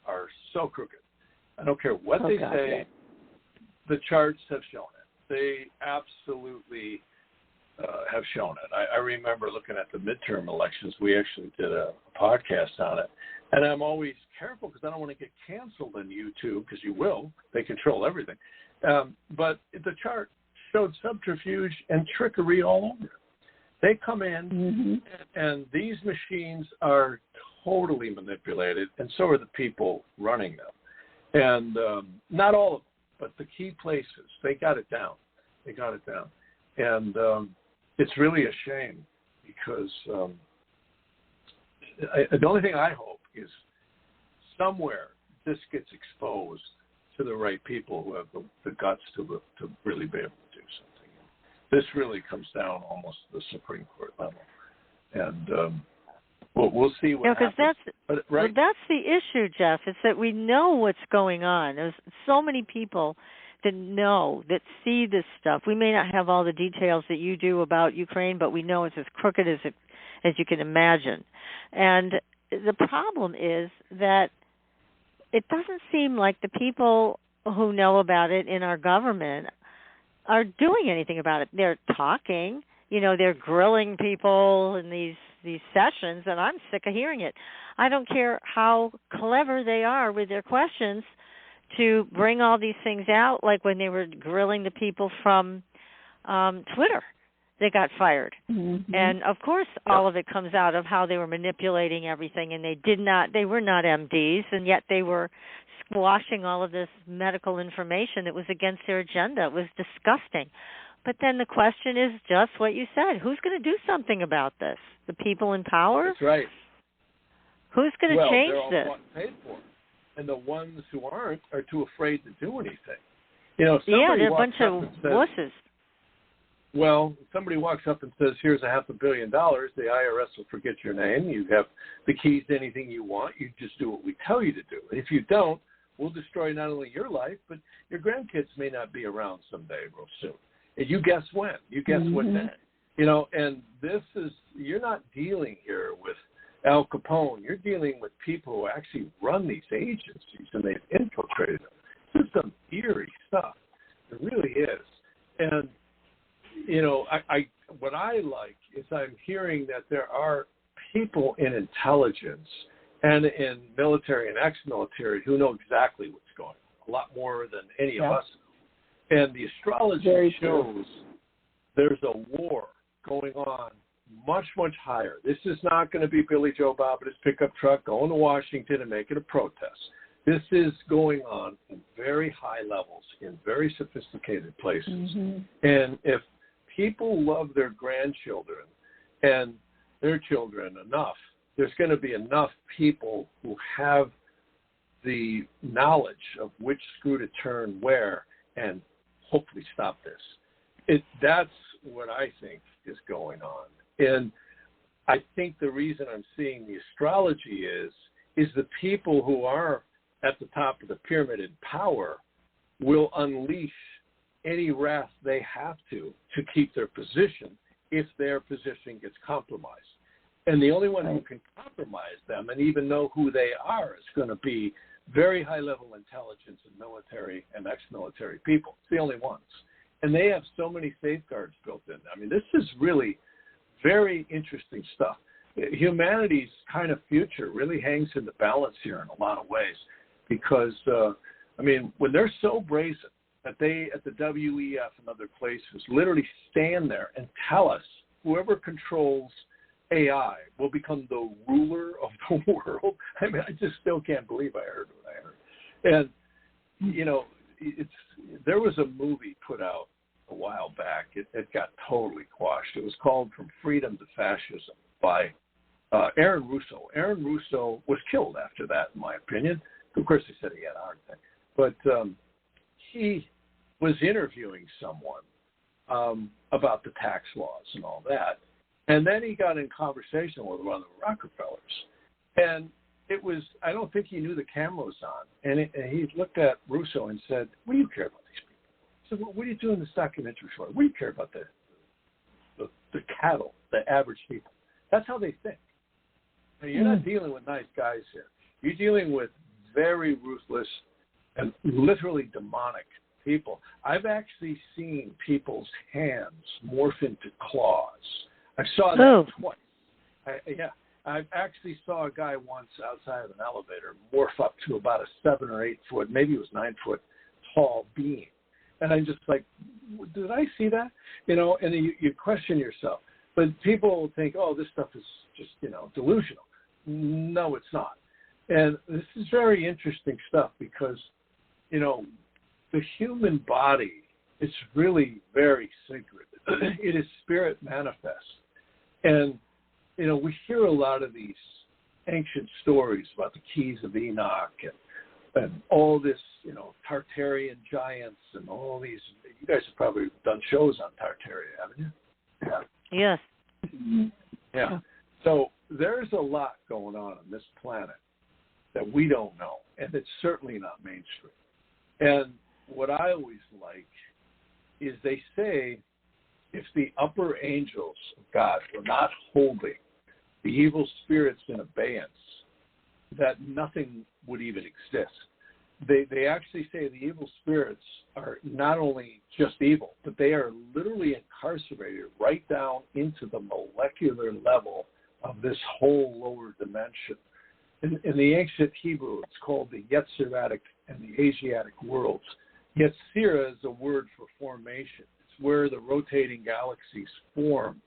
are so crooked. I don't care what they say. The charts have shown it. They absolutely have shown it. I remember looking at the midterm elections. We actually did a podcast on it. And I'm always careful because I don't want to get canceled on YouTube, because you will. They control everything. But the chart showed subterfuge and trickery all over. They come in, and these machines are totally manipulated, and so are the people running them. And not all of them, but the key places, they got it down. They got it down. And it's really a shame, because the only thing I hope is somewhere this gets exposed to the right people who have the guts to really be able to do something. This really comes down almost to the Supreme Court level. And we'll see what happens. That's the issue, Jeff, is that we know what's going on. There's so many people that know, that see this stuff. We may not have all the details that you do about Ukraine, but we know it's as crooked as you can imagine. And the problem is that it doesn't seem like the people who know about it in our government are doing anything about it. They're talking, they're grilling people in these sessions, and I'm sick of hearing it. I don't care how clever they are with their questions to bring all these things out, like when they were grilling the people from Twitter. They got fired. And of course all of it comes out of how they were manipulating everything, and they were not MDs, and yet they were squashing all of this medical information that was against their agenda. It was disgusting. But then the question is just what you said. Who's going to do something about this? The people in power? That's right. Who's going to change this? They're all paid for. And the ones who aren't are too afraid to do anything. They're a bunch of wusses. Well, somebody walks up and says, here's $500 million, the IRS will forget your name. You have the keys to anything you want. You just do what we tell you to do. And if you don't, we'll destroy not only your life, but your grandkids may not be around someday real soon. And you guess when. You guess what then. And this is, you're not dealing here with Al Capone. You're dealing with people who actually run these agencies, and they've infiltrated them. This is some eerie stuff. It really is. And what I like is I'm hearing that there are people in intelligence and in military and ex-military who know exactly what's going on, a lot more than any of us. And the astrology shows there's a war going on much, much higher. This is not going to be Billy Joe Bob in his pickup truck going to Washington and making a protest. This is going on in very high levels, in very sophisticated places. And if people love their grandchildren and their children enough, there's going to be enough people who have the knowledge of which screw to turn where and hopefully stop this. That's what I think is going on. And I think the reason I'm seeing the astrology is the people who are at the top of the pyramid in power will unleash any wrath they have to keep their position if their position gets compromised. And the only one who can compromise them and even know who they are is going to be very high-level intelligence and military and ex-military people. It's the only ones. And they have so many safeguards built in. I mean, this is really very interesting stuff. Humanity's kind of future really hangs in the balance here in a lot of ways because, when they're so brazen that they, at the WEF and other places, literally stand there and tell us whoever controls AI will become the ruler of the world. I mean, I just still can't believe I heard what I heard. And, there was a movie put out a while back. It got totally quashed. It was called From Freedom to Fascism by Aaron Russo. Aaron Russo was killed after that, in my opinion. Of course, they said he had a heart attack. But he was interviewing someone about the tax laws and all that. And then he got in conversation with one of the Rockefellers. And it was, I don't think he knew the camera was on. And he looked at Russo and said, what do you care about these people? I said, well, what are you doing this documentary for? What do you care about the cattle, the average people? That's how they think. Now, you're not dealing with nice guys here. You're dealing with very ruthless and literally demonic people. I've actually seen people's hands morph into claws. I saw that twice. I actually saw a guy once outside of an elevator morph up to about a 7 or 8 foot, maybe it was 9 foot tall being. And I'm just like, did I see that? You know, and you question yourself. But people think, oh, this stuff is just, delusional. No, it's not. And this is very interesting stuff because, the human body is really very sacred. It is spirit manifest. And, we hear a lot of these ancient stories about the keys of Enoch and all this, Tartarian giants and all these. You guys have probably done shows on Tartaria, haven't you? Yeah. Yes. Yeah. So there's a lot going on this planet that we don't know, and it's certainly not mainstream. And what I always like is they say if the upper angels of God were not holding the evil spirits in abeyance, that nothing would even exist. They actually say the evil spirits are not only just evil, but they are literally incarcerated right down into the molecular level of this whole lower dimension. In the ancient Hebrew, it's called the Yetziratic and the Asiatic worlds. Yetzira is a word for formation. It's where the rotating galaxies form.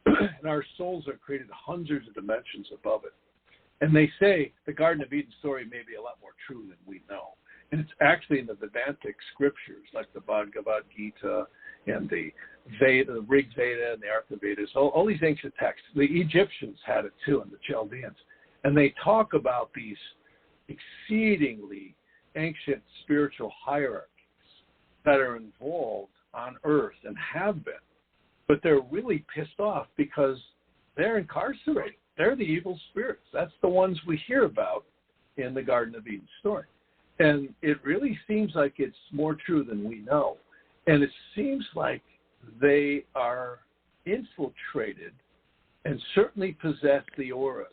And our souls are created hundreds of dimensions above it. And they say the Garden of Eden story may be a lot more true than we know. And it's actually in the Vedantic scriptures, like the Bhagavad Gita and the Rig Veda and the Artha Vedas, all these ancient texts. The Egyptians had it too, and the Chaldeans. And they talk about these exceedingly ancient spiritual hierarchies that are involved on Earth and have been. But they're really pissed off because they're incarcerated. They're the evil spirits. That's the ones we hear about in the Garden of Eden story. And it really seems like it's more true than we know. And it seems like they are infiltrated and certainly possess the auras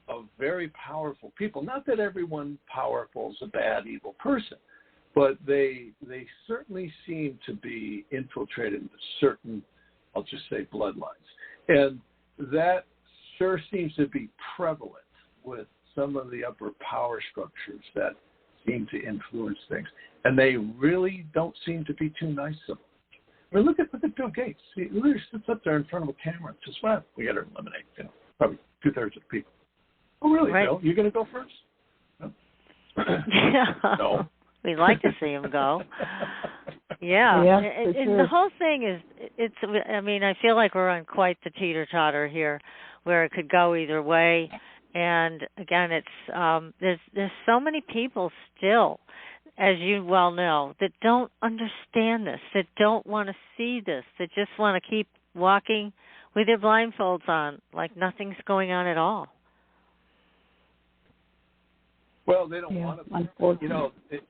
of very powerful people. Not that everyone powerful is a bad, evil person, but they certainly seem to be infiltrated into certain, I'll just say, bloodlines. And that sure seems to be prevalent with some of the upper power structures that seem to influence things. And they really don't seem to be too nice to them. I mean, look at Bill Gates. He literally sits up there in front of a camera and says, well, we got to eliminate, probably 2/3 of the people. Oh, really, right. Bill? You going to go first? No. Yeah. No. We'd like to see him go. Yeah. Sure. The whole thing is, I mean, I feel like we're on quite the teeter-totter here where it could go either way. And again, it's there's so many people still, as you well know, that don't understand this, that don't want to see this, that just want to keep walking with their blindfolds on like nothing's going on at all. Well, they don't want to.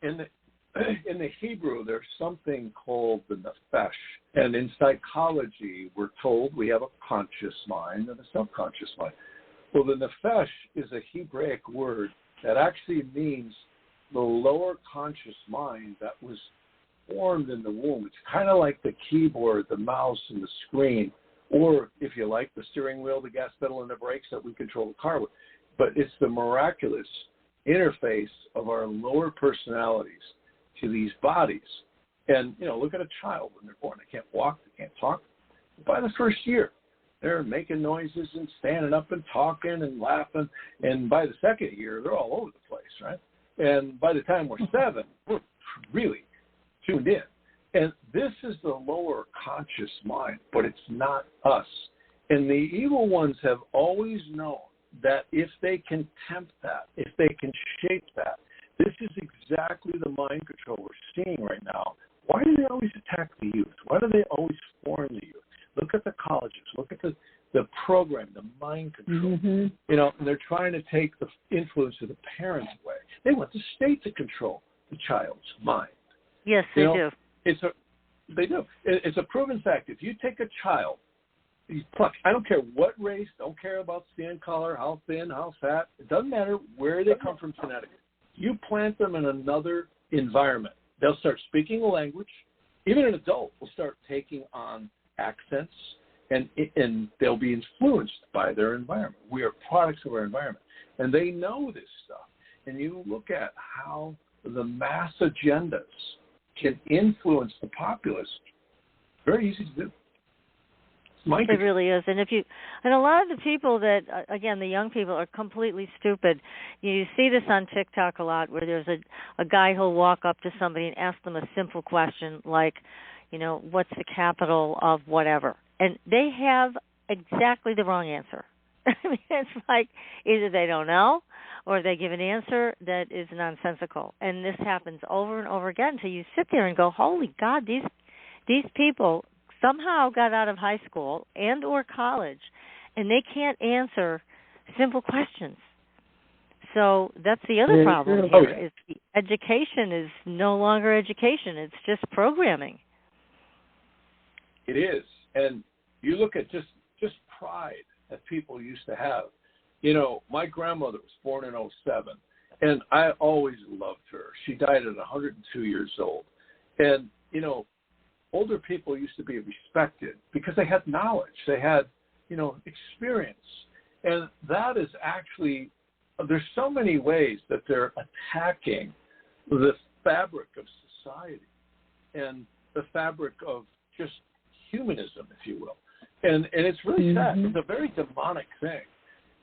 In the Hebrew, there's something called the nefesh. And in psychology, we're told we have a conscious mind and a subconscious mind. Well, the nefesh is a Hebraic word that actually means the lower conscious mind that was formed in the womb. It's kind of like the keyboard, the mouse, and the screen, or if you like, the steering wheel, the gas pedal, and the brakes that we control the car with. But it's the miraculous interface of our lower personalities to these bodies. And, look at a child when they're born. They can't walk, they can't talk. By the first year, they're making noises and standing up and talking and laughing. And by the second year, they're all over the place, right? And by the time we're 7, we're really tuned in. And this is the lower conscious mind, but it's not us. And the evil ones have always known that if they can tempt that, if they can shape that, this is exactly the mind control we're seeing right now. Why do they always attack the youth? Why do they always form the youth? Look at the colleges. Look at the the program, the mind control. Mm-hmm. You know, and they're trying to take the influence of the parents away. They want the state to control the child's mind. Yes, they do. They do. It's a proven fact. If you take a child, I don't care what race, don't care about skin color, how thin, how fat, it doesn't matter where they come from genetically. You plant them in another environment, they'll start speaking a language. Even an adult will start taking on accents, and they'll be influenced by their environment. We are products of our environment, and they know this stuff. And you look at how the mass agendas can influence the populace. Very easy to do. It really is. And a lot of the people that, again, the young people are completely stupid. You see this on TikTok a lot, where there's a guy who'll walk up to somebody and ask them a simple question like, you know, what's the capital of whatever? And they have exactly the wrong answer. I mean, it's like either they don't know or they give an answer that is nonsensical. And this happens over and over again until you sit there and go, holy God, these people somehow got out of high school and or college, and they can't answer simple questions. So that's the other problem here, is the education is no longer education. It's just programming. It is. And you look at just pride that people used to have. You know, my grandmother was born in 07, and I always loved her. She died at 102 years old. And, you know, older people used to be respected because they had knowledge. They had, you know, experience. And that is actually, there's so many ways that they're attacking the fabric of society and the fabric of just humanism, if you will. And it's really sad. It's a very demonic thing.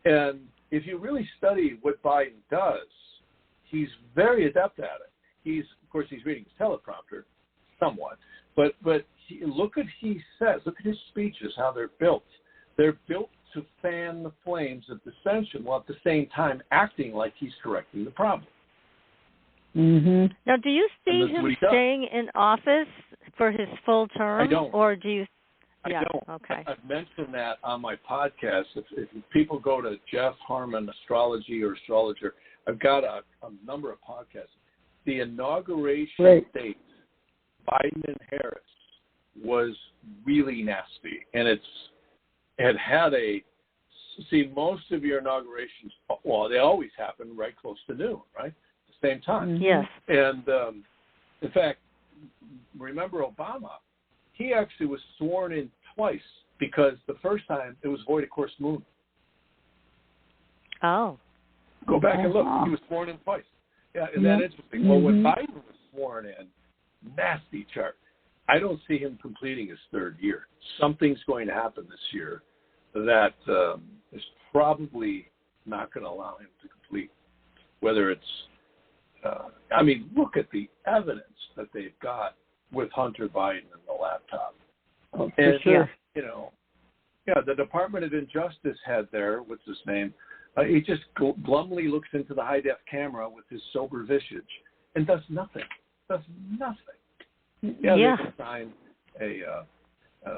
And if you really study what Biden does, he's very adept at it. Of course, he's reading his teleprompter somewhat. But look at he says, look at his speeches, how they're built. They're built to fan the flames of dissension while at the same time acting like he's correcting the problem. Mm-hmm. Now, do you see him staying in office for his full term? I don't. Or do you? Yeah, I don't. Okay. I've mentioned that on my podcast. If people go to Jeff Harman Astrology or Astrologer, I've got a number of podcasts. The inauguration date, Biden and Harris, was really nasty, and it had most of your inaugurations, well, they always happen right close to noon, right, at the same time. Yes. And in fact, remember Obama? He actually was sworn in twice because the first time it was void of course moon. Oh. Go back and look. He was sworn in twice. Yeah, isn't that interesting? Well, when Biden was sworn in, nasty chart. I don't see him completing his third year. Something's going to happen this year that is probably not going to allow him to complete. Whether it's, look at the evidence that they've got with Hunter Biden and the laptop. Oh, for sure. You know, the Department of Injustice head there, what's his name? He just glumly looks into the high-def camera with his sober visage and does nothing. Yeah, they can sign a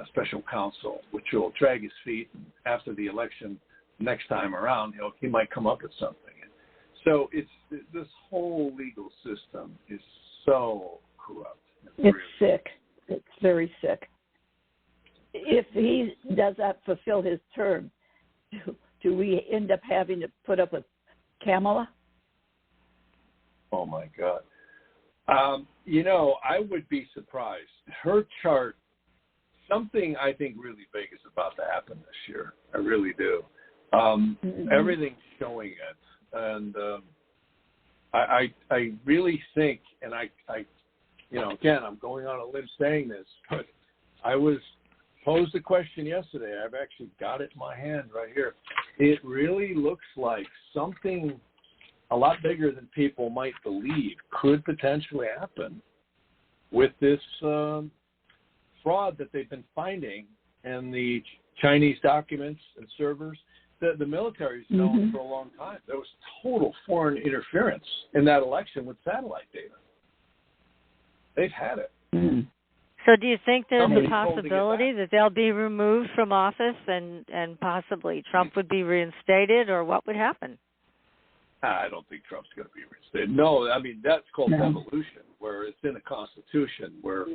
special counsel, which will drag his feet. After the election next time around, he might come up with something. So this whole legal system is so corrupt. It's sick. It's very sick. If he does not fulfill his term, do we end up having to put up with Kamala? Oh, my God. I would be surprised. Her chart, something I think really big is about to happen this year. I really do. Everything's showing it. And I really think, and I again, I'm going on a limb saying this, but I was posed a question yesterday. I've actually got it in my hand right here. It really looks like something a lot bigger than people might believe could potentially happen with this fraud that they've been finding in the Chinese documents and servers. The military's known for a long time. There was total foreign interference in that election with satellite data. They've had it So do you think there's Somebody's a possibility that they'll be removed from office and possibly Trump would be reinstated, or what would happen? I don't think Trump's going to be reinstated. No, I mean, that's called devolution, where it's in a constitution where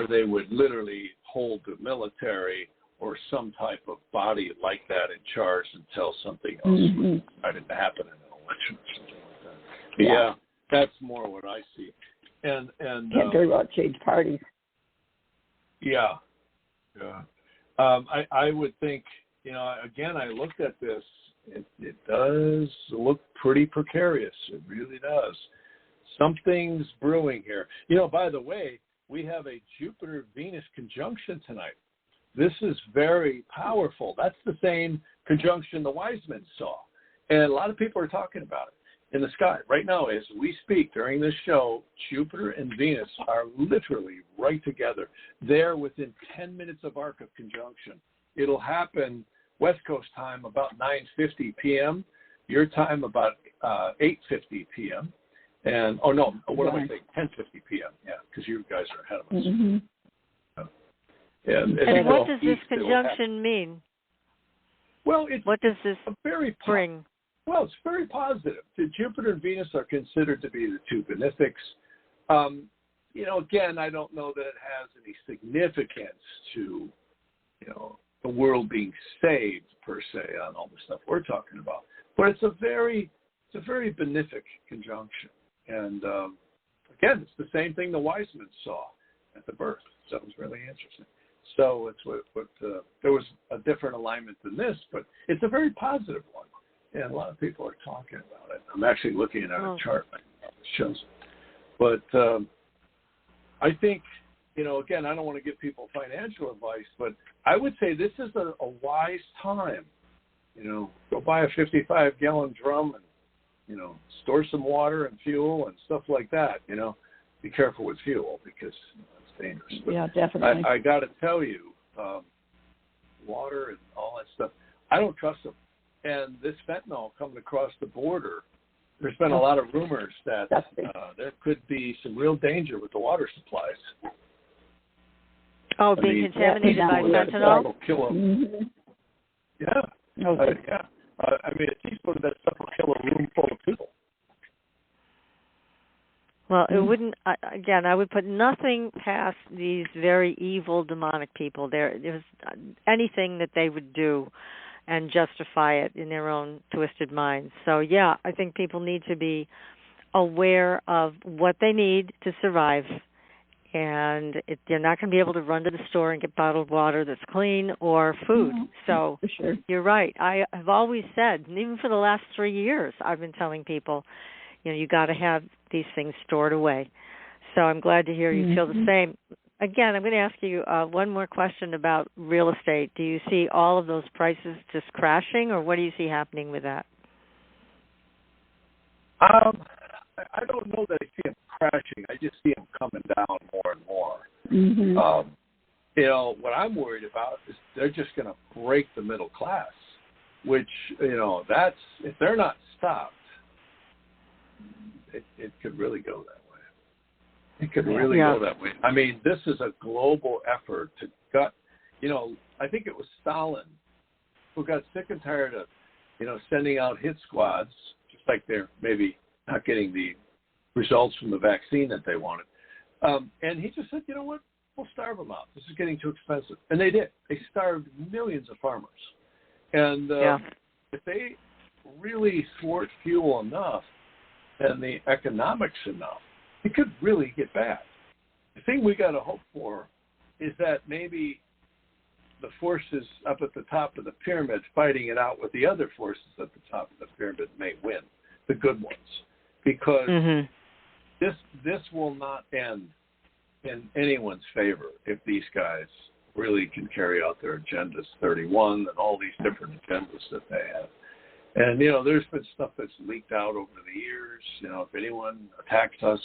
they would literally hold the military or some type of body like that in charge until something else was decided to happen in an election or something like that. But yeah, that's more what I see. And can't very well change parties. Yeah. I would think, again, I looked at this. It does look pretty precarious. It really does. Something's brewing here. By the way, we have a Jupiter-Venus conjunction tonight. This is very powerful. That's the same conjunction the wise men saw. And a lot of people are talking about it in the sky. Right now, as we speak during this show, Jupiter and Venus are literally right together. They're within 10 minutes of arc of conjunction. It'll happen West Coast time about 9:50 p.m., your time about 8:50 p.m. And, what am I saying, 10:50 p.m., because you guys are ahead of us. Mm-hmm. And what does this conjunction mean? Well, what does this bring? Well, it's very positive. The Jupiter and Venus are considered to be the two benefics. Again, I don't know that it has any significance to, the world being saved per se on all the stuff we're talking about. But it's a very benefic conjunction. And again, it's the same thing the wise men saw at the birth. So it was really interesting. So it's what there was a different alignment than this, but it's a very positive one. And a lot of people are talking about it. I'm actually looking at a chart right now that shows it. But I think, again, I don't want to give people financial advice, but I would say this is a wise time. Go buy a 55-gallon drum and, store some water and fuel and stuff like that. Be careful with fuel because it's dangerous. But yeah, definitely. I got to tell you, water and all that stuff, I don't trust them. And this fentanyl coming across the border, there's been a lot of rumors that there could be some real danger with the water supplies. Oh, being contaminated by fentanyl? Yeah. Okay. It seems that stuff will kill a room full of people. Well, it wouldn't. Again, I would put nothing past these very evil, demonic people. There's anything that they would do and justify it in their own twisted minds. So, yeah, I think people need to be aware of what they need to survive. And they're not going to be able to run to the store and get bottled water that's clean or food. So You're right. I have always said, and even for the last 3 years, I've been telling people, you got to have these things stored away. So I'm glad to hear you feel the same. Again, I'm going to ask you one more question about real estate. Do you see all of those prices just crashing, or what do you see happening with that? I don't know that I see them crashing. I just see them coming down more and more. Mm-hmm. What I'm worried about is they're just going to break the middle class, which, that's, if they're not stopped, it could really go that way. It could really go that way. I mean, this is a global effort to gut. I think it was Stalin who got sick and tired of, sending out hit squads, just like they're maybe not getting the results from the vaccine that they wanted. And he just said, you know what, we'll starve them out. This is getting too expensive. And they did. They starved millions of farmers. And if they really thwart fuel enough and the economics enough, it could really get bad. The thing we got to hope for is that maybe the forces up at the top of the pyramid fighting it out with the other forces at the top of the pyramid may win, the good ones, because this will not end in anyone's favor if these guys really can carry out their agendas 31 and all these different agendas that they have. And, there's been stuff that's leaked out over the years. If anyone attacks us,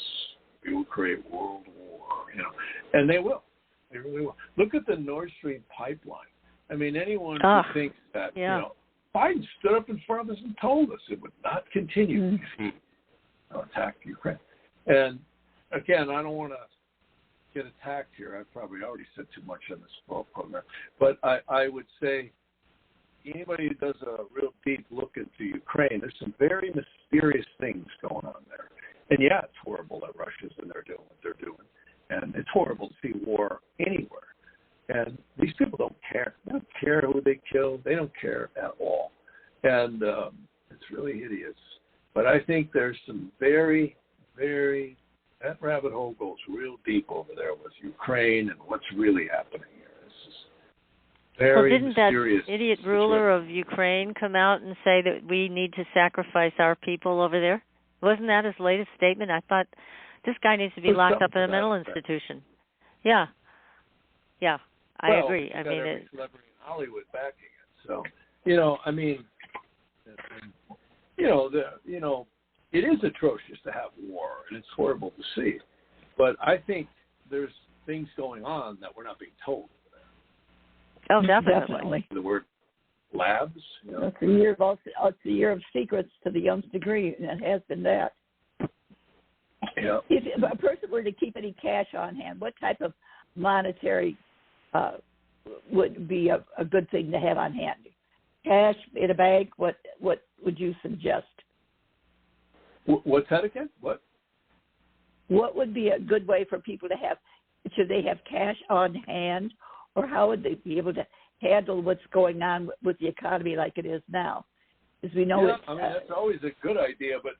we will create world war, And they will. They really will. Look at the Nord Stream pipeline. I mean, anyone who thinks that, Biden stood up in front of us and told us it would not continue if he attacked Ukraine. And, again, I don't want to get attacked here. I've probably already said too much on this program. But I would say anybody who does a real deep look into Ukraine, there's some very mysterious things going on there. And, yeah, it's horrible that Russia's in there doing what they're doing. And it's horrible to see war anywhere. And these people don't care. They don't care who they kill. They don't care at all. And it's really hideous. But I think there's some very, very, that rabbit hole goes real deep over there with Ukraine and what's really happening here. This is very didn't that mysterious idiot ruler of Ukraine come out and say that we need to sacrifice our people over there? Wasn't that his latest statement? I thought this guy needs to be locked up in a mental institution. Yeah. I agree. I mean, every celebrity in Hollywood backing it. So, I mean, it is atrocious to have war, and it's horrible to see. But I think there's things going on that we're not being told. Oh, definitely. The word labs. It's the year of secrets to the nth degree, and it has been that. Yeah. If a person were to keep any cash on hand, what type of monetary would be a good thing to have on hand? Cash in a bank? What would you suggest? What's that again? What would be a good way for people to have? Should they have cash on hand, or how would they be able to handle what's going on with the economy like it is now? As we know, that's always a good idea. But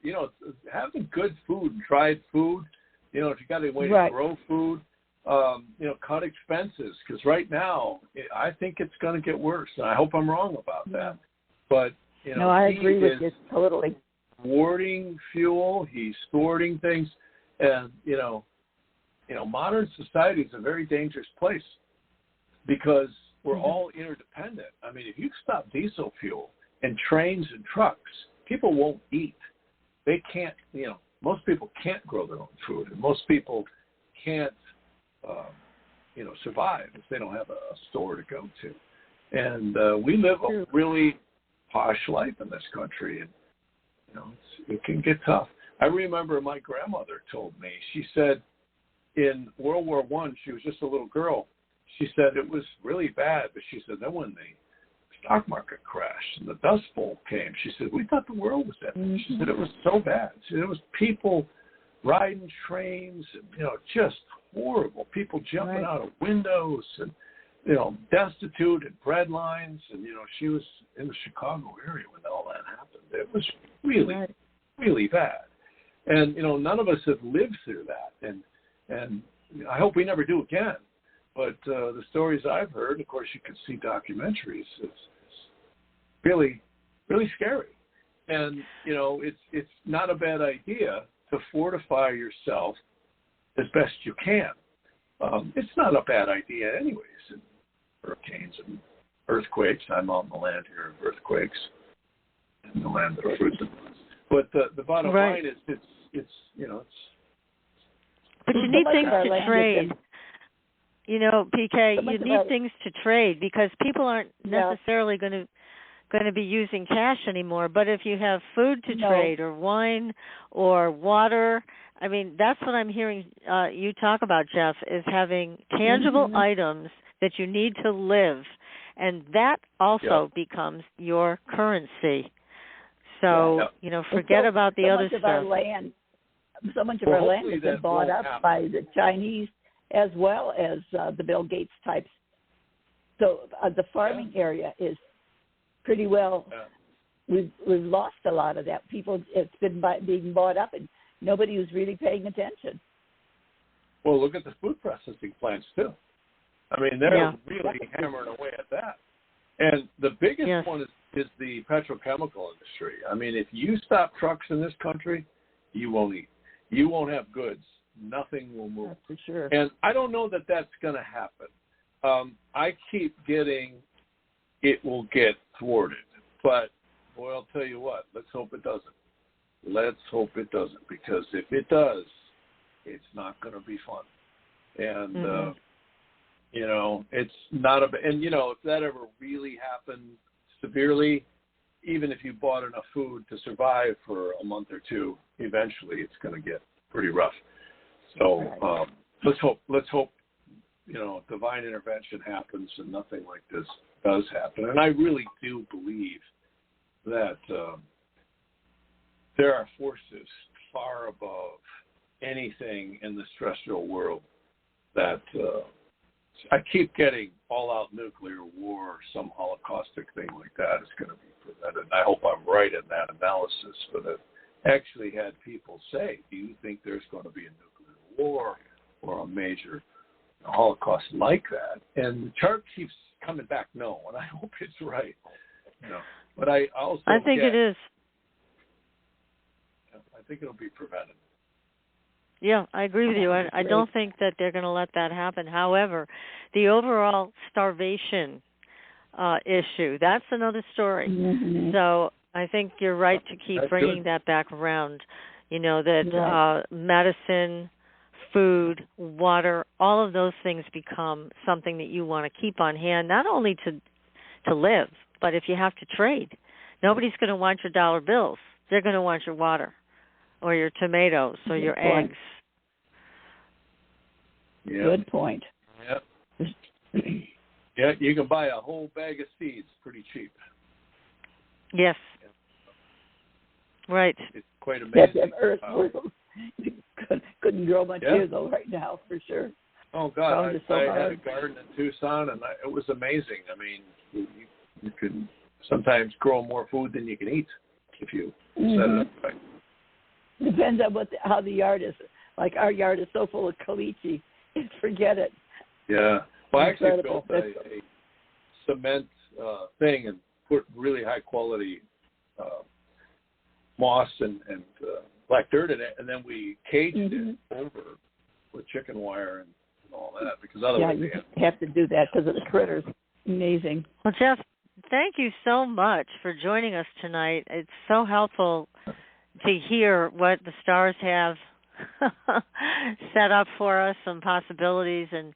having good food, dried food. If you got any way to grow food, cut expenses, because right now I think it's going to get worse. And I hope I'm wrong about that. But I agree with you totally. Hoarding fuel, he's storing things, and modern society is a very dangerous place because we're all interdependent. I mean, if you stop diesel fuel and trains and trucks, people won't eat. They can't. Most people can't grow their own food, and most people can't, survive if they don't have a store to go to. And we live a really posh life in this country, and it can get tough. I remember my grandmother told me, she said in World War I, she was just a little girl, she said it was really bad, but she said then when the stock market crashed and the Dust Bowl came, she said, we thought the world was ending. She said it was so bad. She said it was people riding trains and, just horrible. People jumping out of windows and, destitute and bread lines. And, she was in the Chicago area when all that happened. It was really, really bad. And, none of us have lived through that. And I hope we never do again. But the stories I've heard, of course, you can see documentaries. It's really, really scary. And, it's not a bad idea to fortify yourself as best you can. It's not a bad idea anyways. And hurricanes and earthquakes. I'm on the land here of earthquakes and the land that are fruits and nuts. But the bottom line is it's. But you need things to trade. PK, you need things to trade because people aren't necessarily going to be using cash anymore. But if you have food to trade or wine or water, I mean, that's what I'm hearing you talk about, Jeff, is having tangible items that you need to live. And that also becomes your currency. So, forget about the other stuff. So much of our land has been bought up by the Chinese as well as the Bill Gates types. So the farming area is pretty well, we've lost a lot of that. It's been being bought up and nobody was really paying attention. Well, look at the food processing plants too. I mean, they're really hammering away at that. And the biggest one is the petrochemical industry. I mean, if you stop trucks in this country, you won't eat. You won't have goods. Nothing will move. That's for sure. And I don't know that that's going to happen. I keep getting it will get thwarted. But, boy, I'll tell you what, let's hope it doesn't. Let's hope it doesn't, because if it does, it's not going to be fun. And, it's not and, if that ever really happened severely, even if you bought enough food to survive for a month or two, eventually it's going to get pretty rough. So let's hope, divine intervention happens and nothing like this does happen. And I really do believe that there are forces far above anything in the terrestrial world that I keep getting all-out nuclear war, some holocaustic thing like that is going to be prevented. And I hope I'm right in that analysis, but I've actually had people say, do you think there's going to be a nuclear war or a major Holocaust like that? And the chart keeps coming back, no, and I hope it's right. But I think it is. I think it'll be prevented. Yeah, I agree with you. I don't think that they're going to let that happen. However, the overall starvation issue, that's another story. Mm-hmm. So I think you're right to keep bringing that back around. That medicine, food, water, all of those things become something that you want to keep on hand, not only to live, but if you have to trade. Nobody's going to want your dollar bills. They're going to want your water or your tomatoes or your eggs. Yeah. Good point. Yep. Yeah, you can buy a whole bag of seeds pretty cheap. Yes. Right. It's quite amazing. Earth couldn't grow much here, though, right now, for sure. Oh, God. I had a garden in Tucson, and it was amazing. I mean, you can sometimes grow more food than you can eat if you set it up right. Depends on how the yard is. Like our yard is so full of caliche, forget it. Yeah. Well, I actually built a cement thing and put really high quality moss and black dirt in it, and then we caged it over with chicken wire and all that, because otherwise you have to do that because of the critters. Amazing. Well, Jeff, thank you so much for joining us tonight. It's so helpful to hear what the stars have set up for us, some possibilities, and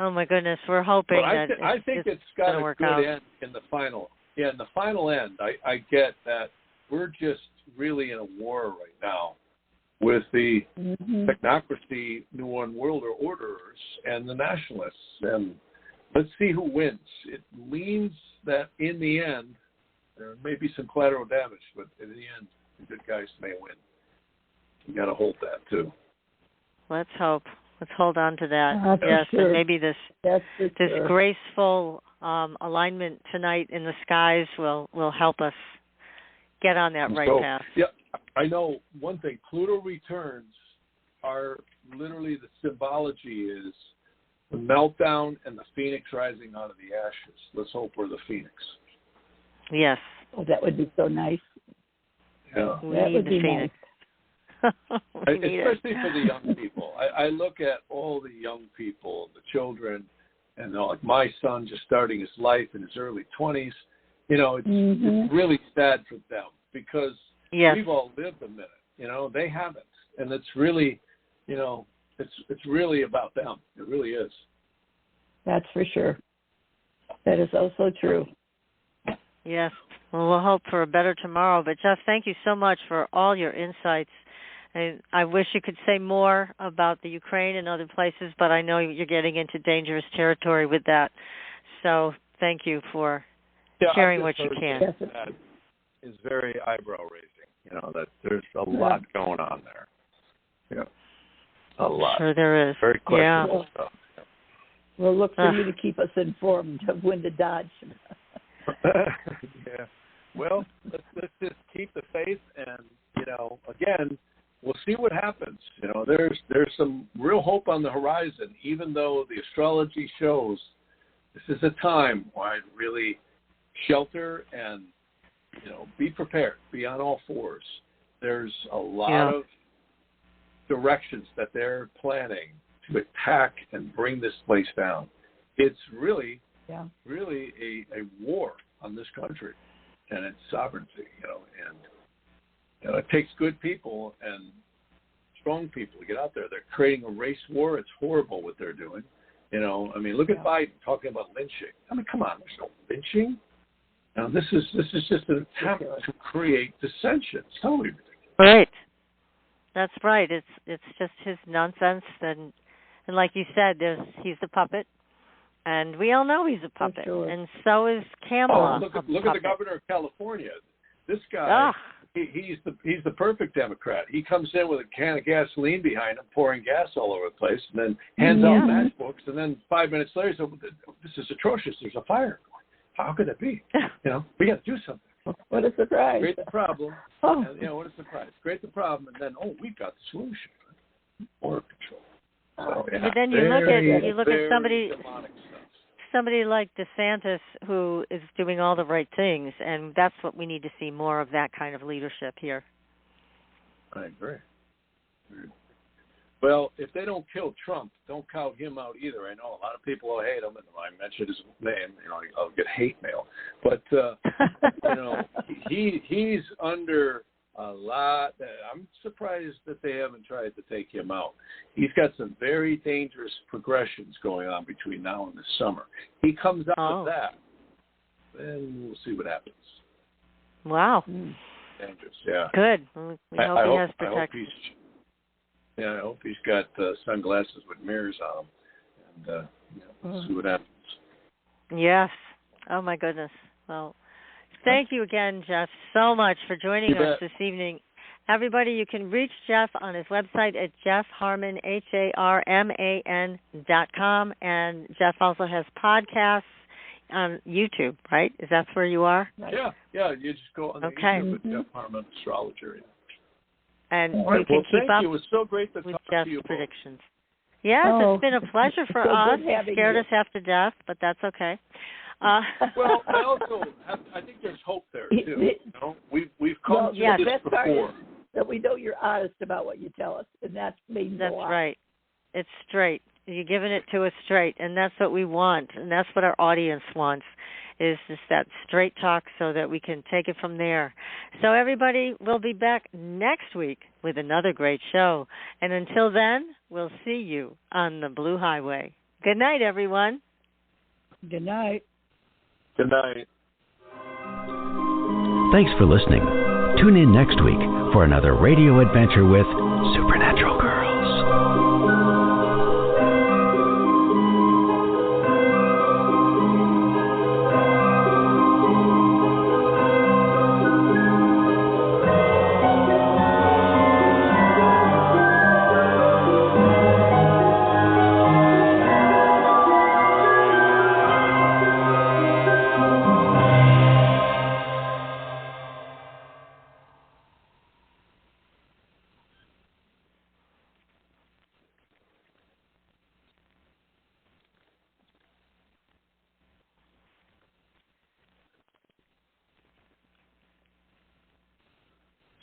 oh my goodness, we're hoping that I think it's got a good out. End in the final. Yeah, in the final end, I get that we're just really in a war right now with the technocracy, New One World Orders, and the nationalists. And let's see who wins. It means that in the end, there may be some collateral damage, but in the end, the good guys may win. You got to hold that too. Let's hope. Let's hold on to that. Yes, sure. And maybe this graceful alignment tonight in the skies will help us get on that right path. Yeah, I know one thing. Pluto returns are literally the symbology is the meltdown and the phoenix rising out of the ashes. Let's hope we're the phoenix. Yes. Oh, that would be so nice. Yeah. We need the phoenix. Especially for the young people. I look at all the young people, the children, and like my son just starting his life in his early 20s. It's really sad for them because we've all lived a minute. They haven't, and it's really, it's really about them. It really is. That's for sure. That is also true. Yes. Well, we'll hope for a better tomorrow. But Jeff, thank you so much for all your insights. And I wish you could say more about the Ukraine and other places, but I know you're getting into dangerous territory with that. So thank you for sharing what you can. That is very eyebrow-raising, that there's a lot going on there. Yeah, a lot. Sure there is. Very questionable stuff. We'll look for you to keep us informed of when to dodge. Yeah. Well, let's just keep the faith, and again, we'll see what happens. There's some real hope on the horizon, even though the astrology shows this is a time where I'd really shelter and be prepared, be on all fours. There's a lot of directions that they're planning to attack and bring this place down. It's really a war on this country and its sovereignty, and it takes good people and strong people to get out there. They're creating a race war. It's horrible what they're doing. Look at Biden talking about lynching. Come on, there's no lynching. Now, this is just an attempt to create dissension. It's totally ridiculous. Right. That's right. It's just his nonsense, and And like you said, he's the puppet, and we all know he's a puppet, and so is Kamala. Look at the governor of California. This guy, he's the perfect Democrat. He comes in with a can of gasoline behind him, pouring gas all over the place, and then hands out matchbooks, and then 5 minutes later, says, "This is atrocious. There's a fire going. How could it be? We got to do something." What a surprise! Create the problem. What a surprise! Create the problem, and then we've got the solution. Border control. So, but then you look at somebody like DeSantis, who is doing all the right things, and that's what we need to see more of, that kind of leadership here. I agree. Well, if they don't kill Trump, don't count him out either. I know a lot of people will hate him, and when I mention his name, I'll get hate mail. But he's under a lot. I'm surprised that they haven't tried to take him out. He's got some very dangerous progressions going on between now and the summer. He comes out of that, then we'll see what happens. Wow. Dangerous, yeah. Good. We hope he has protection. I hope he's got sunglasses with mirrors on them, and we'll see what happens. Yes. Oh, my goodness. Well, thank you again, Jeff, so much for joining us this evening. Everybody, you can reach Jeff on his website at jeffharman, HARMAN.com, and Jeff also has podcasts on YouTube, right? Is that where you are? Yeah, you just go on the YouTube with Jeff Harman, Astrologer. And you can keep up It was so great to with talk Jeff's to you predictions. Yes, it's been a pleasure for us. It scared us half to death, but that's okay. Well, I think there's hope there too. We've come to this before. That we know you're honest about what you tell us, and that means a lot. That's right. It's straight. You're giving it to us straight, and that's what we want, and that's what our audience wants, is just that straight talk so that we can take it from there. So everybody, we'll be back next week with another great show. And until then, we'll see you on the Blue Highway. Good night, everyone. Good night. Good night. Thanks for listening. Tune in next week for another radio adventure with Super